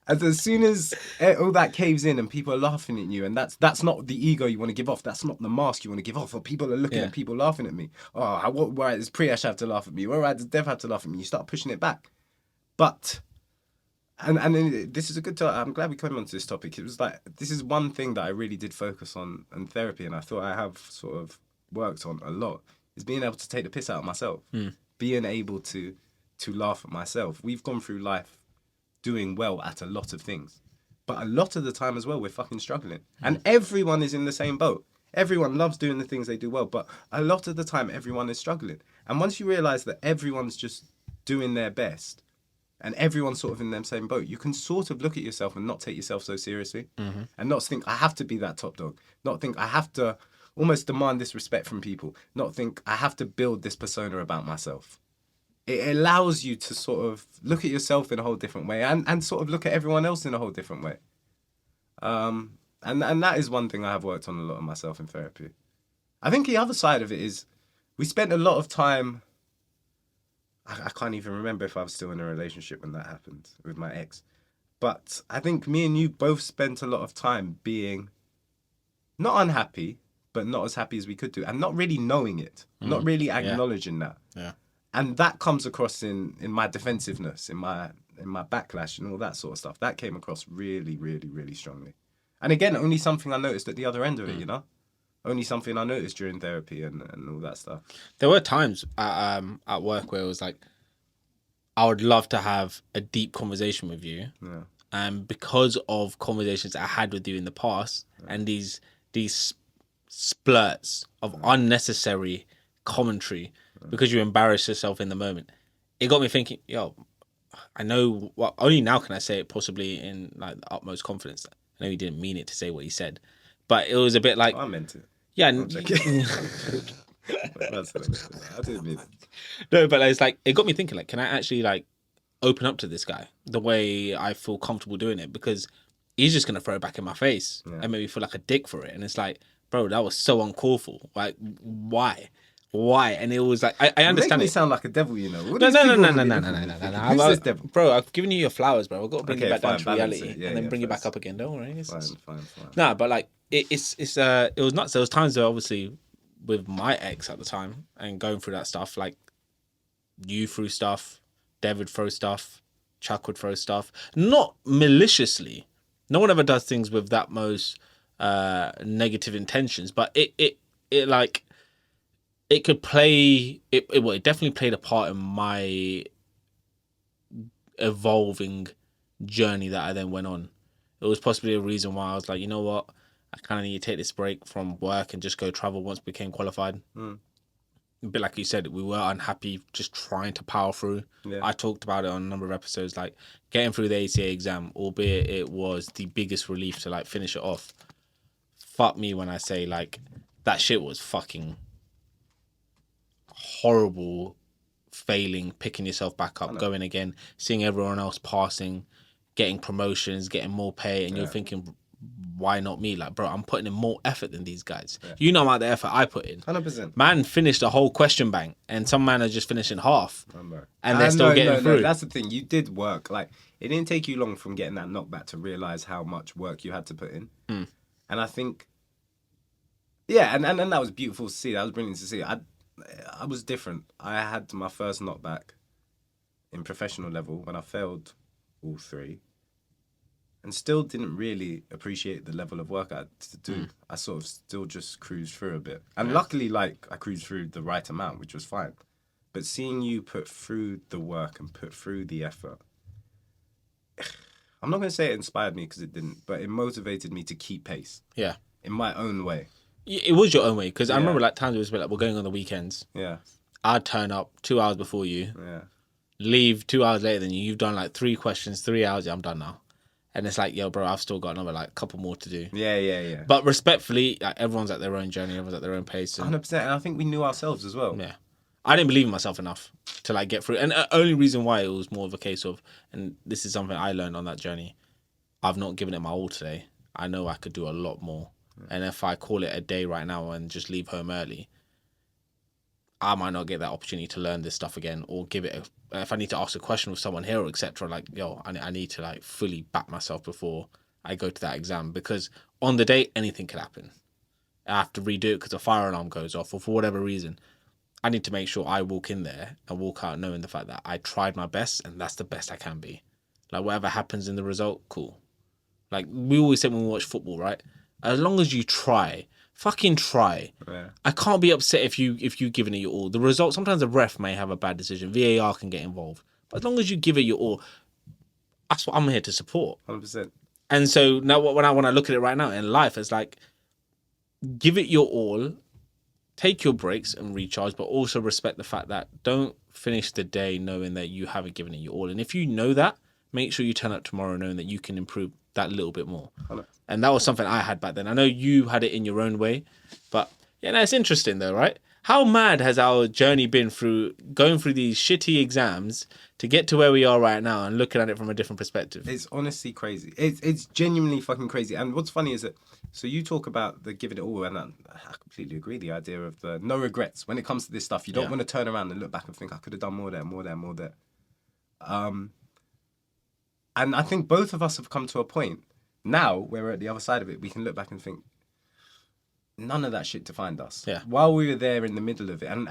And as soon as all that caves in and people are laughing at you, and that's not the ego you want to give off. That's not the mask you want to give off. Or people are looking at people laughing at me. Oh, why does Priyash have to laugh at me? Why does Dev have to laugh at me? You start pushing it back. But, and this is a good time. I'm glad we came onto this topic. It was like, this is one thing that I really did focus on in therapy, and I thought I have sort of worked on a lot, is being able to take the piss out of myself. Being able to laugh at myself. We've gone through life doing well at a lot of things, but a lot of the time as well, we're fucking struggling. And everyone is in the same boat. Everyone loves doing the things they do well, but a lot of the time, everyone is struggling. And once you realize that everyone's just doing their best, and everyone's sort of in the same boat, you can sort of look at yourself and not take yourself so seriously, and not think, I have to be that top dog, not think I have to almost demand this respect from people, not think I have to build this persona about myself. It allows you to sort of look at yourself in a whole different way, and sort of look at everyone else in a whole different way. And that is one thing I have worked on a lot of myself in therapy. I think the other side of it is, we spent a lot of time, I can't even remember if I was still in a relationship when that happened with my ex, but I think me and you both spent a lot of time being not unhappy, but not as happy as we could do, and not really knowing it, not really acknowledging that.
Yeah.
And that comes across in my defensiveness, in my backlash and all that sort of stuff. That came across really, really, really strongly. And again, only something I noticed at the other end of it, you know? Only something I noticed during therapy and all that stuff.
There were times at work where it was like, I would love to have a deep conversation with you.
Yeah.
And because of conversations I had with you in the past, and these splurts of unnecessary commentary, because you embarrass yourself in the moment, it got me thinking, yo, I know, well, only now can I say it possibly in like the utmost confidence. I know he didn't mean it to say what he said, but it was a bit like,
I meant it.
yeah,
I'm joking. I didn't mean it.
No, but it's like, it got me thinking, like, can I actually like open up to this guy the way I feel comfortable doing it? Because he's just gonna throw it back in my face and make me feel like a dick for it. And it's like, bro, that was so uncalled for. Like, why? And it was like, I understand.
Making me
it.
sound like a devil, you know.
No. Who's
this devil?
Bro, I've given you your flowers, bro. I've got to bring you back down to
balance
reality,
it.
and then bring you back up again. Don't worry.
Fine.
Nah, but like it was nuts. There was times where obviously with my ex at the time and going through that stuff, like you threw stuff, Dev would throw stuff, Chuck would throw stuff, not maliciously. No one ever does things with that most negative intentions, but it like it could play it definitely played a part in my evolving journey that I then went on. It was possibly a reason why I was like, you know what, I kind of need to take this break from work and just go travel once I became qualified. A bit like you said, we were unhappy just trying to power through. I talked about it on a number of episodes, like getting through the ACA exam, albeit it was the biggest relief to like finish it off. Fuck me when I say like that shit was fucking horrible. Failing, picking yourself back up, going again, seeing everyone else passing, getting promotions, getting more pay, and you're thinking, why not me? Like, bro, I'm putting in more effort than these guys. You know about the effort I put in.
100%.
Man finished a whole question bank, and some man are just finishing half, and they're still getting through.
No, that's the thing. You did work. Like, it didn't take you long from getting that knockback to realize how much work you had to put in. And I think, and that was beautiful to see. That was brilliant to see. I was different. I had my first knockback in professional level when I failed all three, and still didn't really appreciate the level of work I had to do. I sort of still just cruised through a bit. And luckily, like, I cruised through the right amount, which was fine. But seeing you put through the work and put through the effort, I'm not going to say it inspired me because it didn't, but it motivated me to keep pace.
Yeah.
In my own way.
It was your own way, because I
Yeah.
remember like times it was like, we're going on the weekends.
Yeah.
I'd turn up 2 hours before you,
Yeah.
leave 2 hours later than you. You've done like 3 questions, 3 hours. Yeah, I'm done now. And it's like, yo, bro, I've still got another like couple more to do.
Yeah.
But respectfully, like, everyone's at their own journey. Everyone's at their own pace.
100%. And I think we knew ourselves as well.
Yeah. I didn't believe in myself enough to like get through. And the only reason why it was more of a case of, and this is something I learned on that journey, I've not given it my all today. I know I could do a lot more. And if I call it a day right now and just leave home early, I might not get that opportunity to learn this stuff again, or give it if I need to ask a question with someone here or etc. Like, yo, I need to like fully back myself before I go to that exam, because on the day anything could happen. I have to redo it because a fire alarm goes off, or for whatever reason. I need to make sure I walk in there and walk out knowing the fact that I tried my best and that's the best I can be. Like, whatever happens in the result, cool. Like we always say when we watch football, right? As long as you try, fucking try.
Yeah.
I can't be upset if you've given it your all. The result, sometimes the ref may have a bad decision. VAR can get involved. But as long as you give it your all, that's what I'm here to support.
100%.
And so now when I look at it right now in life, it's like, give it your all, take your breaks and recharge, but also respect the fact that don't finish the day knowing that you haven't given it your all. And if you know that, make sure you turn up tomorrow knowing that you can improve that little bit more. And that was something I had back then. I know you had it in your own way, but yeah, no, it's interesting though, right? How mad has our journey been through going through these shitty exams to get to where we are right now and looking at it from a different perspective?
It's honestly crazy. It's genuinely fucking crazy. And what's funny is that, so you talk about the give it all, and I completely agree. The idea of the no regrets when it comes to this stuff. You don't want to turn around and look back and think, I could have done more there. And I think both of us have come to a point now where we're at the other side of it. We can look back and think, none of that shit defined us.
Yeah.
While we were there in the middle of it, and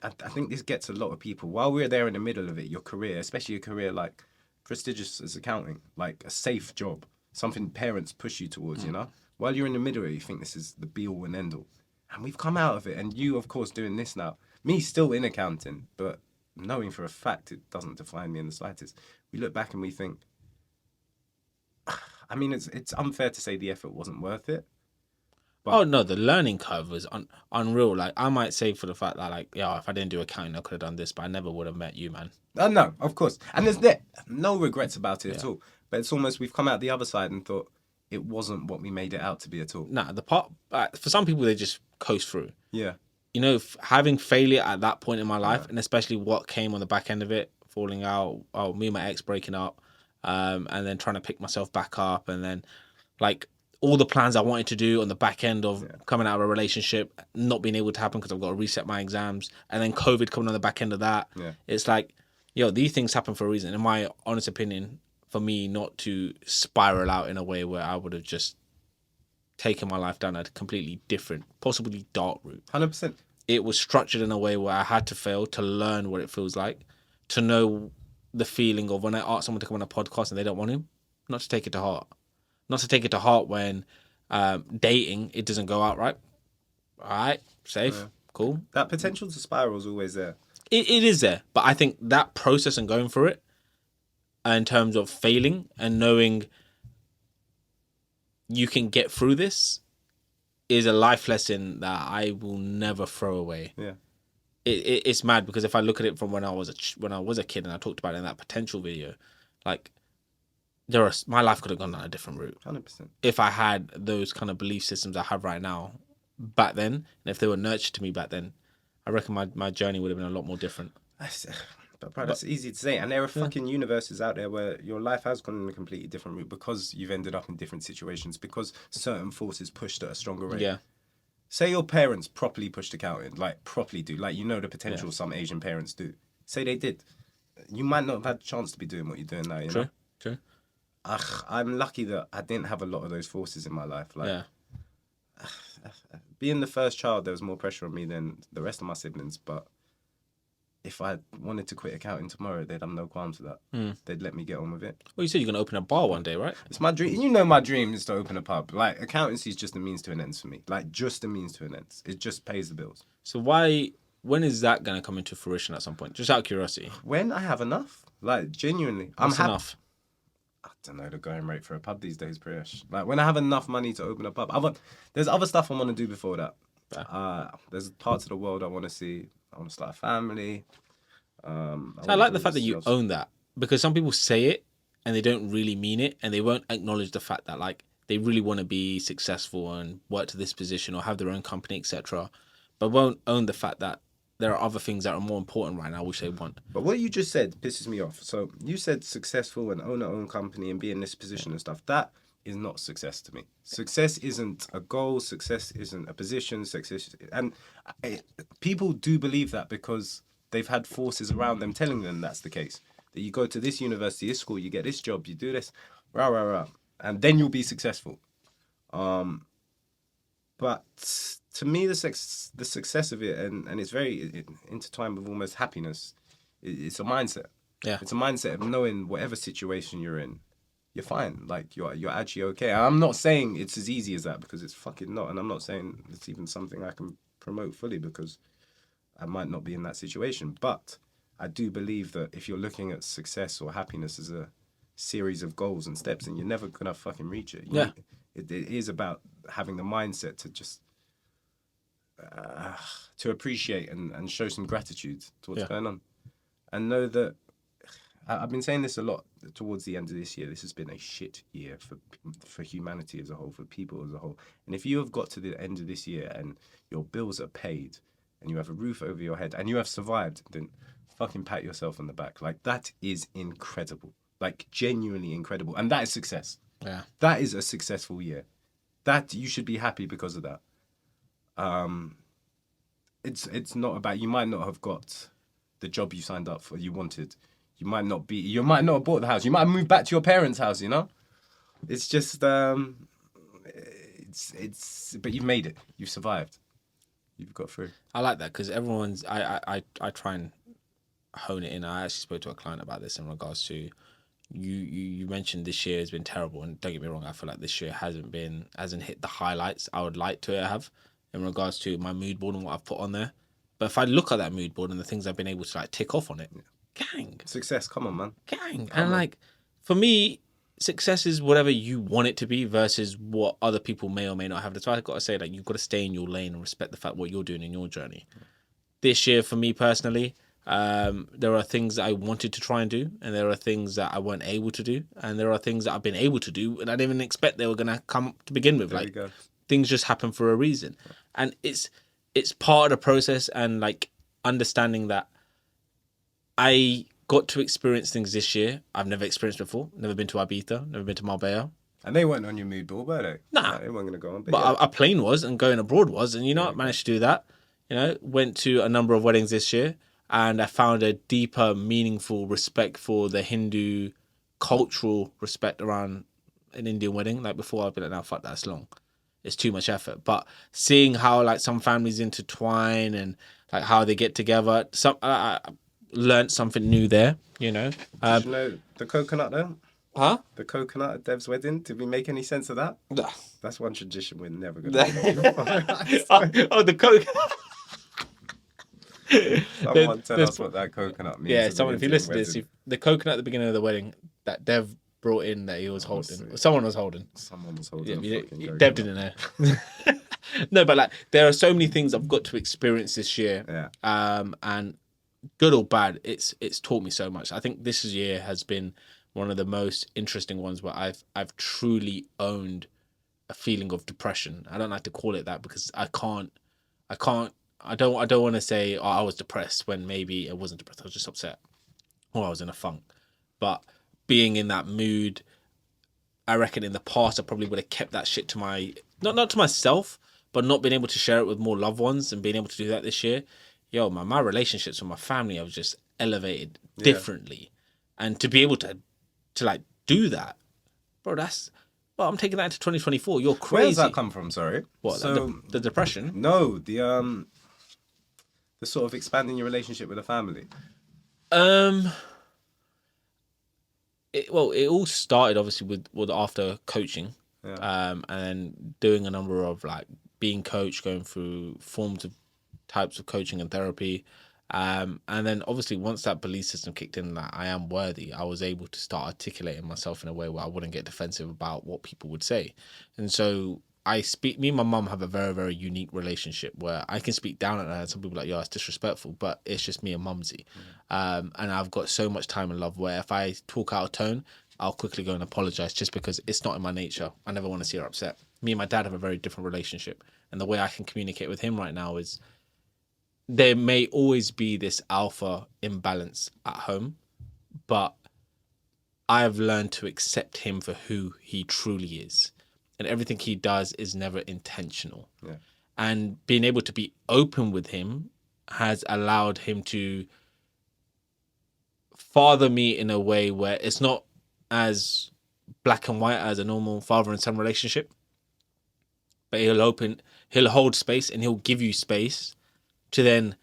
I think this gets a lot of people. While we were there in the middle of it, your career, especially a career like prestigious as accounting, like a safe job, something parents push you towards, you know? While you're in the middle of it, you think this is the be-all and end-all. And we've come out of it, and you, of course, doing this now. Me still in accounting, but knowing for a fact it doesn't define me in the slightest. We look back and we think, I mean, it's unfair to say the effort wasn't worth it. But,
oh no, the learning curve was unreal. Like, I might say for the fact that, like, yeah, if I didn't do accounting, I could have done this, but I never would have met you, man.
No, of course. And there's no regrets about it at all. But it's almost, we've come out the other side and thought it wasn't what we made it out to be at all.
Nah, the part, for some people, they just coast through.
Yeah.
You know, having failure at that point in my life, and especially what came on the back end of it, falling out, me and my ex breaking up, and then trying to pick myself back up, and then, like, all the plans I wanted to do on the back end of coming out of a relationship not being able to happen because I've got to reset my exams, and then COVID coming on the back end of that. Yeah. It's like, yo, these things happen for a reason. In my honest opinion, for me not to spiral out in a way where I would have just taken my life down a completely different, possibly dark route.
100%.
It was structured in a way where I had to fail to learn what it feels like, to know the feeling of when I ask someone to come on a podcast and they don't want him, not to take it to heart. Not to take it to heart when dating, it doesn't go out right. All right, safe, cool.
That potential to spiral is always there.
It is there. But I think that process and going through it, in terms of failing and knowing you can get through this, is a life lesson that I will never throw away.
Yeah.
It's mad because if I look at it from when I was a kid, and I talked about it in that potential video, like, my life could have gone down a different route.
100%.
If I had those kind of belief systems I have right now back then, and if they were nurtured to me back then, I reckon my journey would have been a lot more different.
But bro, that's easy to say. And there are fucking universes out there where your life has gone in a completely different route because you've ended up in different situations, because certain forces pushed at a stronger rate.
Yeah.
Say your parents properly pushed accounting, like properly do, like, you know, the potential some Asian parents do. Say they did. You might not have had a chance to be doing what you're doing now, you know?
True.
I'm lucky that I didn't have a lot of those forces in my life. Like, being the first child, there was more pressure on me than the rest of my siblings. But if I wanted to quit accounting tomorrow, they'd have no qualms with that. They'd let me get on with it.
Well, you said you're going to open a bar one day, right?
It's my dream. You know, my dream is to open a pub. Like, accountancy is just a means to an end for me. Like, just a means to an end. It just pays the bills.
So when is that going to come into fruition at some point? Just out of curiosity.
When I have enough. Like, genuinely.
What's enough?
don't know the going rate for a pub these days, Priyash. Like when I have enough money to open a pub, there's other stuff I want to do before that. There's parts of the world I want to see. I want to start a family.
I like the fact that you own that, because some people say it and they don't really mean it, and they won't acknowledge the fact that like they really want to be successful and work to this position or have their own company, etc., but won't own the fact that there are other things that are more important right now which they want.
But what you just said pisses me off. So you said successful and own our own company and be in this position and stuff. That is not success to me. Success isn't a goal. Success isn't a position. People do believe that because they've had forces around them telling them that's the case. That you go to this university, this school, you get this job, you do this, rah, rah, rah, and then you'll be successful. But to me, the success of it, and it's very intertwined with almost happiness, it's a mindset.
Yeah.
It's a mindset of knowing whatever situation you're in, you're fine. Like, you're actually okay. And I'm not saying it's as easy as that, because it's fucking not. And I'm not saying it's even something I can promote fully, because I might not be in that situation. But I do believe that if you're looking at success or happiness as a series of goals and steps, and you're never going to fucking reach it. It is about having the mindset to just to appreciate and show some gratitude to what's going on, and know that I've been saying this a lot towards the end of this year. This has been a shit year for humanity as a whole, for people as a whole. And if you have got to the end of this year and your bills are paid and you have a roof over your head and you have survived, then fucking pat yourself on the back. Like, that is incredible. Like, genuinely incredible. And that is success.
Yeah.
That is a successful year. That, you should be happy because of that. It's not about, you might not have got the job you signed up for, you wanted. You might not have bought the house. You might have moved back to your parents' house, you know? It's just, but you've made it. You've survived. You've got through.
I like that, because I try and hone it in. I actually spoke to a client about this in regards to, you mentioned this year has been terrible, and don't get me wrong, I feel like this year hasn't hit the highlights I would like to have in regards to my mood board and what I've put on there. But if I look at that mood board and the things I've been able to like tick off on it, gang.
Success, come on, man.
Gang. And like, for me, success is whatever you want it to be versus what other people may or may not have. That's why I've got to say, like, you've got to stay in your lane and respect the fact what you're doing in your journey. This year, for me personally, there are things that I wanted to try and do, and there are things that I weren't able to do, and there are things that I've been able to do, and I didn't even expect they were going to come to begin with. Like, things just happen for a reason. And it's part of the process, and like understanding that I got to experience things this year I've never experienced before. Never been to Ibiza, never been to Marbella.
And they weren't on your mood board, were they?
Nah.
They weren't going to go on.
But a plane was, and going abroad was, and I managed to do that. Went to a number of weddings this year, and I found a deeper, meaningful respect for the Hindu cultural respect around an Indian wedding. Like, before, I'd be like, no, fuck, that's long. It's too much effort. But seeing how like some families intertwine and like how they get together, I learned something new there. Did you
know the coconut there?
Huh?
The coconut at Dev's wedding? Did we make any sense of that?
Nah.
That's one tradition we're never going to
do. The coconut.
Someone tell us what that coconut means.
Yeah, someone, if you listen to this, the coconut at the beginning of the wedding that Dev brought in that he was holding. Someone was holding.
Yeah,
Dev didn't know. No, but like, there are so many things I've got to experience this year.
Yeah.
And good or bad, it's taught me so much. I think this year has been one of the most interesting ones where I've truly owned a feeling of depression. I don't like to call it that, because I don't want to say, oh, I was depressed, when maybe I wasn't depressed. I was just upset, or I was in a funk. But being in that mood, I reckon in the past I probably would have kept that shit to not to myself, but not been able to share it with more loved ones, and being able to do that this year. My relationships with my family have just elevated differently, and to be able to like do that, bro, I'm taking that into 2024. You're crazy.
Where does that come from? Sorry.
What? So, the depression?
No, the sort of expanding your relationship with the family.
It all started obviously with after coaching, and then doing a number of like being coached, going through types of coaching and therapy, And then obviously once that belief system kicked in that I am worthy, I was able to start articulating myself in a way where I wouldn't get defensive about what people would say. And so me and my mum have a very, very unique relationship where I can speak down at her and some people are like, yo, it's disrespectful, but it's just me and mumsy. And I've got so much time and love where if I talk out of tone, I'll quickly go and apologize just because it's not in my nature. I never want to see her upset. Me and my dad have a very different relationship. And the way I can communicate with him right now is there may always be this alpha imbalance at home, but I've learned to accept him for who he truly is. And everything he does is never intentional.
Yeah.
And being able to be open with him has allowed him to father me in a way where it's not as black and white as a normal father and son relationship. But he'll hold space and he'll give you space to then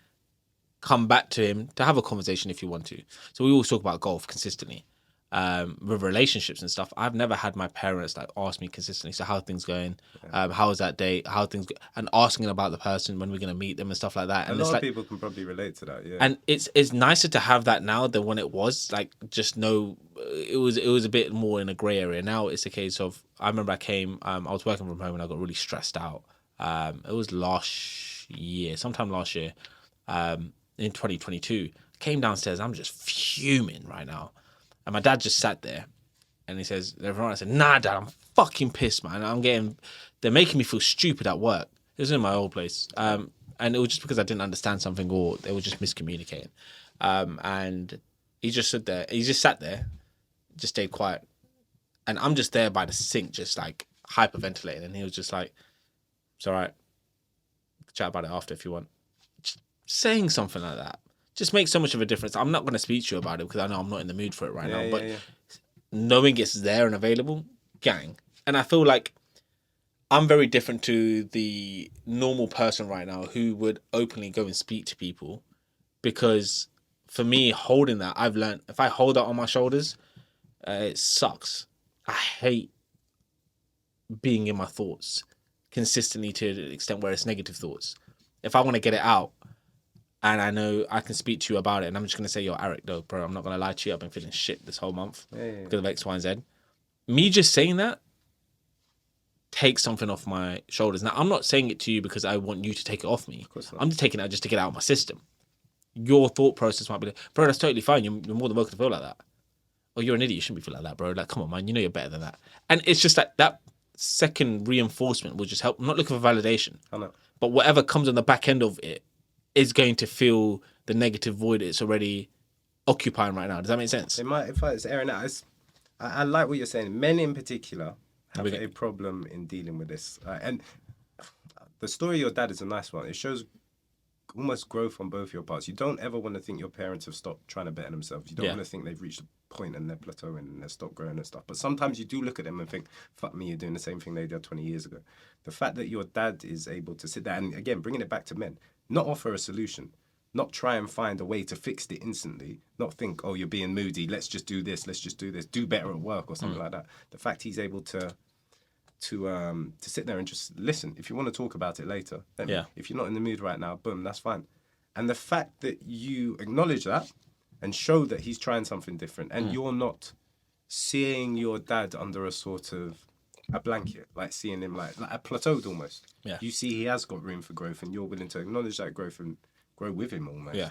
come back to him to have a conversation if you want to. So we always talk about golf consistently. With relationships and stuff, I've never had my parents like ask me consistently, so how are things going? How was that date? How are things and asking about the person when we're going to meet them and stuff like that. And
a lot
it's
of
like,
people can probably relate to that, yeah.
And it's nicer to have that now than when it was like just no. It was a bit more in a grey area. Now it's a case of I remember I came. I was working from home and I got really stressed out. It was sometime last year, in 2022. Came downstairs. I'm just fuming right now. And my dad just sat there and he says, everyone, I said, nah, Dad, I'm fucking pissed, man. They're making me feel stupid at work. It was in my old place. And it was just because I didn't understand something or they were just miscommunicating. And he just stood there. He just sat there, just stayed quiet. And I'm just there by the sink, just like hyperventilating. And he was just like, it's all right. Chat about it after if you want. Just saying something like that just makes so much of a difference. I'm not going to speak to you about it because I know I'm not in the mood for it right now. But knowing it's there and available, gang. And I feel like I'm very different to the normal person right now who would openly go and speak to people, because for me, holding that, I've learned if I hold that on my shoulders, it sucks. I hate being in my thoughts consistently to the extent where it's negative thoughts. If I want to get it out, and I know I can speak to you about it, and I'm just going to say, yo, Arik, though, bro, I'm not going to lie to you. I've been feeling shit this whole month because of X, Y, and Z. Me just saying that takes something off my shoulders. Now, I'm not saying it to you because I want you to take it off me.
Of course not.
I'm just taking it out just to get it out of my system. Your thought process might be like, bro, that's totally fine. You're more than welcome to feel like that. Oh, you're an idiot. You shouldn't be feeling like that, bro. Like, come on, man. You know you're better than that. And it's just like that second reinforcement will just help. I'm not looking for validation.
I know.
But whatever comes on the back end of it is going to fill the negative void it's already occupying right now. Does that make sense?
If I was airing out, I like what you're saying. Men in particular have a problem in dealing with this. And the story of your dad is a nice one. It shows almost growth on both your parts. You don't ever want to think your parents have stopped trying to better themselves. You don't want to think they've reached a point and they're plateauing and they've stopped growing and stuff. But sometimes you do look at them and think, fuck me, you're doing the same thing they did 20 years ago. The fact that your dad is able to sit there and, again, bringing it back to men, not offer a solution, not try and find a way to fix it instantly, not think, oh, you're being moody, let's just do this, do better at work or something like that. The fact he's able to sit there and just listen. If you want to talk about it later, then if you're not in the mood right now, boom, that's fine. And the fact that you acknowledge that and show that he's trying something different and you're not seeing your dad under a sort of a blanket, like seeing him like a plateaued almost.
Yeah.
You see he has got room for growth and you're willing to acknowledge that growth and grow with him almost.
Yeah.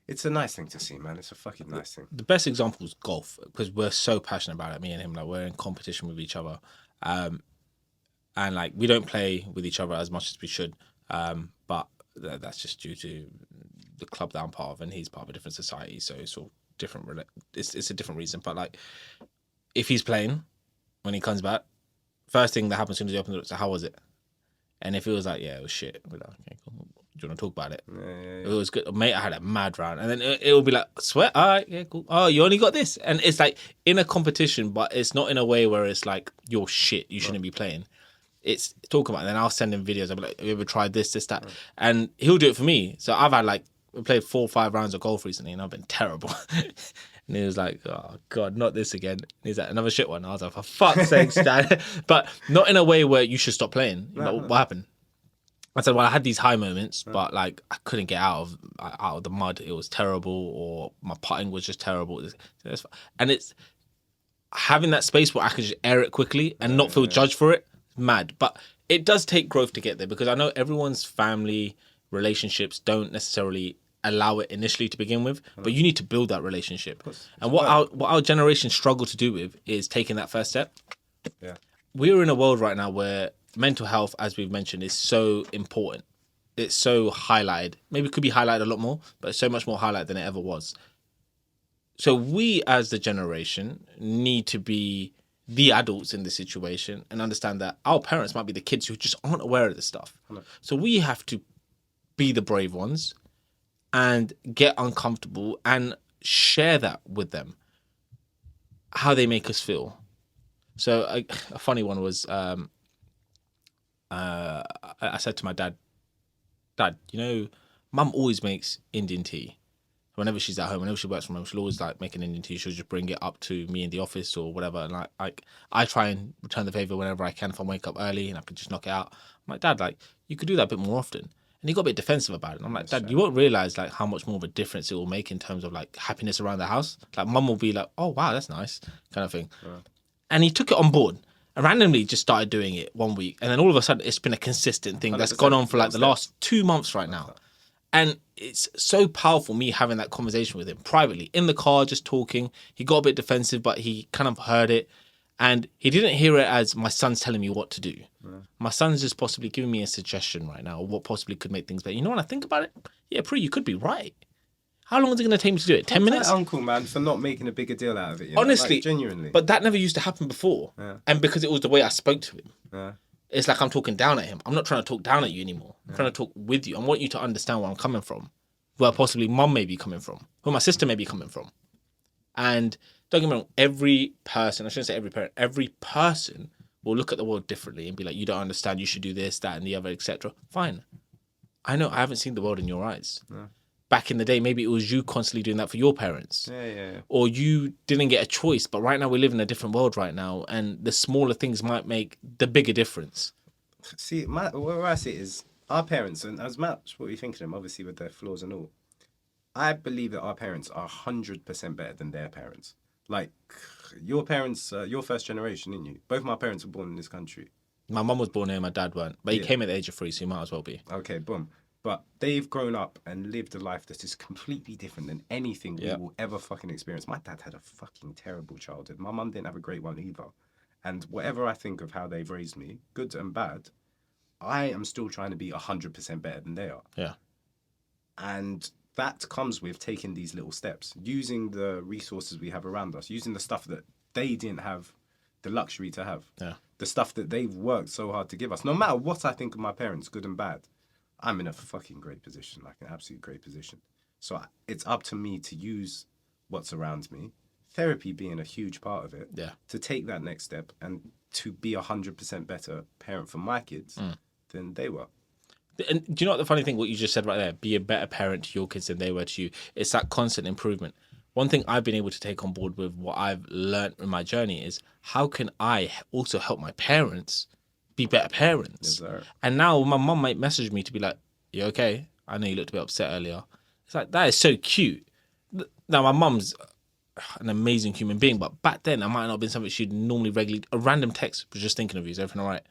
It's a nice thing to see, man. It's a fucking nice thing.
The best example is golf, because we're so passionate about it, me and him. Like, we're in competition with each other. And like, we don't play with each other as much as we should. But that's just due to the club that I'm part of, and he's part of a different society. So it's all different. It's a different reason. But like, if he's playing, when he comes back, first thing that happens as soon as he opens the door is, how was it? And if it was like, yeah, it was shit, we're like, okay, cool. Do you want to talk about it? Yeah. It was good. Mate, I had a mad round. And then it will be like, sweat, all right, yeah, cool. Oh, you only got this. And it's like in a competition, but it's not in a way where it's like, you're shit, you shouldn't be playing. It's talk about it. And then I'll send him videos. I'll be like, have you ever tried this, that? Right. And he'll do it for me. So I've had like, we played 4 or 5 rounds of golf recently and I've been terrible. And he was like, oh, God, not this again. And he's like, another shit one. I was like, for fuck's sake, Dad. But not in a way where you should stop playing.
No.
What happened? I said, well, I had these high moments, but like I couldn't get out of the mud. It was terrible, or my putting was just terrible. And it's having that space where I could just air it quickly and not feel judged for it. Mad, but it does take growth to get there, because I know everyone's family relationships don't necessarily allow it initially to begin with, but you need to build that relationship. And what our generation struggle to do with is taking that first step.
Yeah.
We're in a world right now where mental health, as we've mentioned, is so important. It's so highlighted. Maybe it could be highlighted a lot more, but it's so much more highlighted than it ever was. So we, as the generation, need to be the adults in this situation and understand that our parents might be the kids who just aren't aware of this stuff. So we have to be the brave ones and get uncomfortable and share that with them, how they make us feel. So a funny one was, I said to my dad, you know, Mum always makes Indian tea. Whenever she's at home, whenever she works from home, she'll always like make an Indian tea. She'll just bring it up to me in the office or whatever. And I try and return the favor whenever I can if I wake up early and I can just knock it out. I'm like, Dad, like, you could do that a bit more often. And he got a bit defensive about it. And I'm like, Dad, you won't realize like how much more of a difference it will make in terms of like happiness around the house. Like Mum will be like, oh wow, that's nice, kind of thing. Yeah. And he took it on board and randomly just started doing it one week. And then all of a sudden it's been a consistent thing that's gone on for like the last 2 months right now. And it's so powerful, me having that conversation with him privately in the car, just talking. He got a bit defensive, but he kind of heard it. And he didn't hear it as my son's telling me what to do. Yeah. My son's just possibly giving me a suggestion right now, or what possibly could make things better. You know, when I think about it, yeah, Pri, you could be right. How long is it going to take me to do it? 10 minutes?
Uncle, man, for not making a bigger deal out of it. You
Honestly,
know? Like, genuinely.
But that never used to happen before. Yeah. And because it was the way I spoke to him. Yeah. It's like I'm talking down at him. I'm not trying to talk down at you anymore. I'm trying to talk with you. I want you to understand where I'm coming from, where possibly Mum may be coming from, where my sister may be coming from. And don't get me wrong, every person, I shouldn't say every parent, every person will look at the world differently and be like, you don't understand, you should do this, that, and the other, etc. Fine. I know I haven't seen the world in your eyes. No. Back in the day, maybe it was you constantly doing that for your parents. Yeah. Or you didn't get a choice. But right now, we live in a different world right now. And the smaller things might make the bigger difference.
See, where I see it is our parents, and as much what we think of them, obviously with their flaws and all, I believe that our parents are 100% better than their parents. Like, your parents, your first generation, didn't you? Both my parents were born in this country.
My mum was born here, my dad weren't. But he came at the age of 3, so he might as well be.
Okay, boom. But they've grown up and lived a life that is completely different than anything we will ever fucking experience. My dad had a fucking terrible childhood. My mum didn't have a great one either. And whatever I think of how they've raised me, good and bad, I am still trying to be 100% better than they are. Yeah. And that comes with taking these little steps, using the resources we have around us, using the stuff that they didn't have the luxury to have. Yeah. The stuff that they've worked so hard to give us. No matter what I think of my parents, good and bad, I'm in a fucking great position, like an absolute great position. So it's up to me to use what's around me, therapy being a huge part of it, to take that next step and to be 100% better parent for my kids than they were.
And do you know what the funny thing, what you just said right there, be a better parent to your kids than they were to you. It's that constant improvement. One thing I've been able to take on board with what I've learned in my journey is how can I also help my parents be better parents? Yes, and now my mum might message me to be like, you okay? I know you looked a bit upset earlier. It's like, that is so cute. Now, my mum's an amazing human being, but back then, I might not have been something she'd normally regularly, a random text was just thinking of you, is everything all right?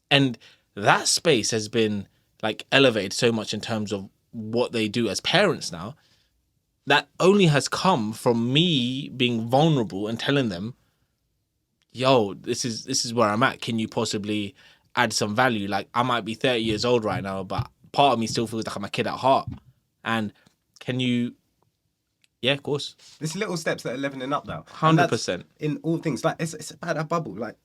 And that space has been like elevated so much in terms of what they do as parents now. That only has come from me being vulnerable and telling them, yo, this is where I'm at. Can you possibly add some value? Like, I might be 30 years old right now, but part of me still feels like I'm a kid at heart. And can you... Yeah, of course.
There's little steps that are leveling up now.
100%.
In all things. Like, it's about a bubble. Like,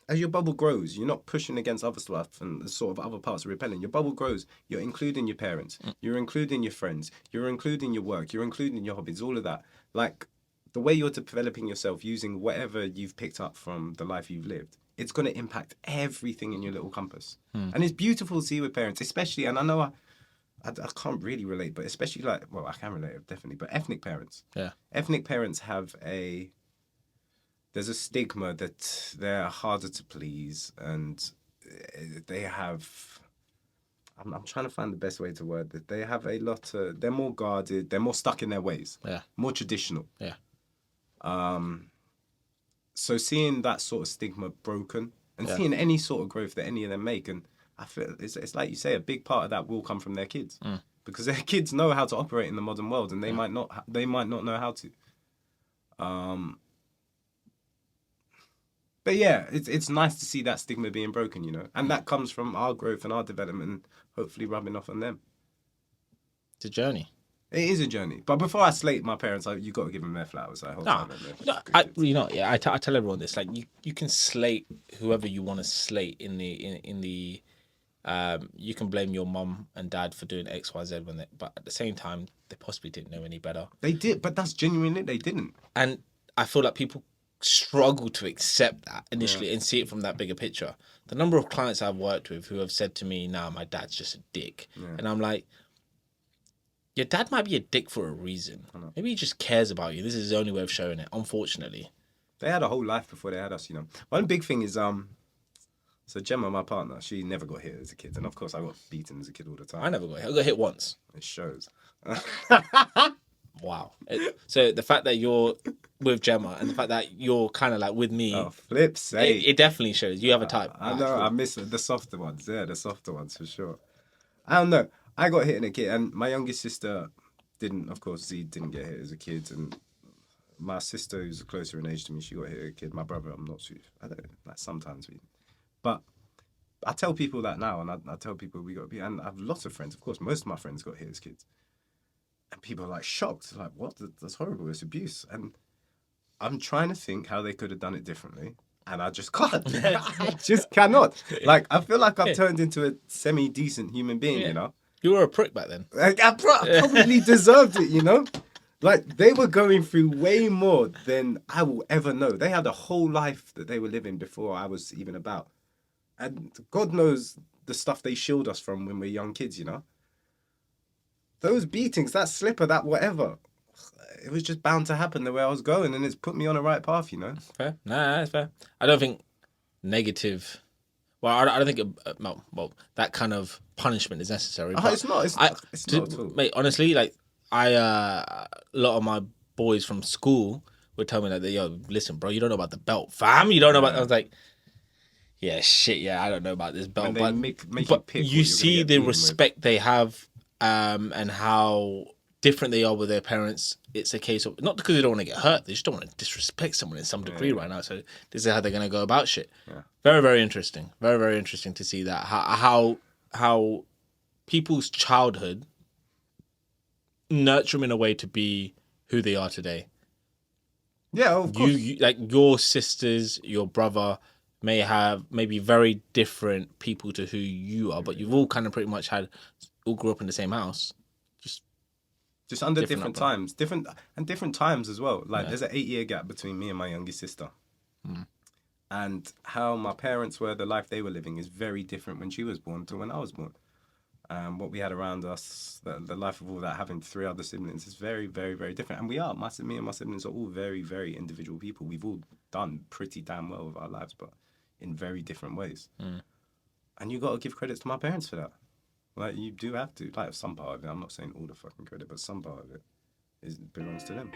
as your bubble grows, you're not pushing against other stuff and sort of other parts are repelling. Your bubble grows. You're including your parents. You're including your friends. You're including your work. You're including your hobbies. All of that. Like, the way you're developing yourself using whatever you've picked up from the life you've lived, it's going to impact everything in your little compass. And it's beautiful to see with parents, especially, and I know I can't really relate, but especially like, well, I can relate, definitely, but ethnic parents. Yeah. Ethnic parents have there's a stigma that they're harder to please and they have, I'm trying to find the best way to word it. They have a lot of, they're more guarded, they're more stuck in their ways.
Yeah.
More traditional.
Yeah.
So seeing that sort of stigma broken and seeing any sort of growth that any of them make, and I feel it's like you say, a big part of that will come from their kids. Because their kids know how to operate in the modern world, and they might not know how to. But yeah, it's nice to see that stigma being broken, you know, and that comes from our growth and our development, and hopefully rubbing off on them.
It's a journey.
It is a journey, but before I slate my parents, you got to give them their flowers. I hope.
I tell everyone this. Like you can slate whoever you want to slate in the. You can blame your mum and dad for doing X, Y, Z but at the same time, they possibly didn't know any better.
They did, but that's genuinely they didn't.
And I feel like people struggle to accept that initially and see it from that bigger picture. The number of clients I've worked with who have said to me, "Nah, my dad's just a dick," and I'm like, your dad might be a dick for a reason. Maybe he just cares about you. This is his only way of showing it. Unfortunately,
they had a whole life before they had us. You know, one big thing is So Gemma, my partner, she never got hit as a kid, and of course I got beaten as a kid all the time.
I never got hit. I got hit once.
It shows.
Wow. So the fact that you're with Gemma and the fact that you're kind of like with me,
flip sake.
It definitely shows you have a type.
I know. I miss the softer ones. Yeah, the softer ones for sure. I don't know. I got hit in a kid, and my youngest sister didn't. Of course, she didn't get hit as a kid, and my sister, who's closer in age to me, she got hit as a kid. My brother, I'm not sure. I don't know. Like sometimes but I tell people that now, and I tell people we got to be, and I have lots of friends. Of course, most of my friends got hit as kids, and people are like shocked, like, "What? That's horrible. It's abuse." And I'm trying to think how they could have done it differently, and I just can't. I just cannot. Like, I feel like I've turned into a semi-decent human being. You know,
you were a prick back then.
Like, I probably deserved it. You know, like they were going through way more than I will ever know. They had a whole life that they were living before I was even about. And God knows the stuff they shield us from when we're young kids, you know? Those beatings, that slipper, that whatever, it was just bound to happen the way I was going, and it's put me on the right path, you know?
Fair. Nah, that's fair. I don't think negative... Well, I don't think... that kind of punishment is necessary.
It's not. It's not at all.
Mate, honestly, like, a lot of my boys from school would tell me, like, yo, listen, bro, you don't know about the belt, fam. You don't know about... I was like... Yeah, shit. Yeah, I don't know about this belt, but you see the respect they have, and how different they are with their parents. It's a case of not because they don't want to get hurt; they just don't want to disrespect someone in some degree right now. So this is how they're going to go about shit. Yeah. Very, very interesting. Very, very interesting to see that how people's childhood nurture them in a way to be who they are today.
Yeah, of course.
You like your sisters, your brother. May be very different people to who you are, but you've all kind of pretty much all grew up in the same house,
just under different times, different times as well. Like there's an 8-year gap between me and my youngest sister, and how my parents were, the life they were living is very different when she was born to when I was born. What we had around us, the life of all that, having 3 other siblings is very, very, very different. And me and my siblings are all very, very individual people. We've all done pretty damn well with our lives, but in very different ways. And you got to give credit to my parents for that. Like, you do have to. Like, some part of it. I'm not saying all the fucking credit, but some part of it belongs to them.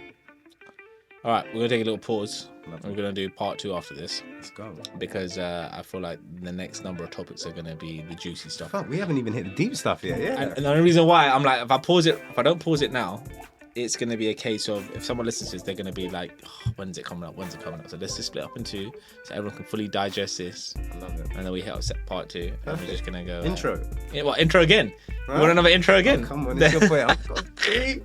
All right, we're going to take a little pause. We're going to do part 2 after this.
Let's go.
Because I feel like the next number of topics are going to be the juicy stuff.
Fuck, we haven't even hit the deep stuff yet, yeah.
And the only reason why, I'm like, if I don't pause it now, it's going to be a case of, if someone listens to this, they're going to be like, oh, when's it coming up? So let's just split up in 2 so everyone can fully digest this.
I love it.
And then we hit up part 2. And we're just going to go...
Intro.
Intro again. Right. We want another intro again.
Oh, come on, it's your point. I've got 3.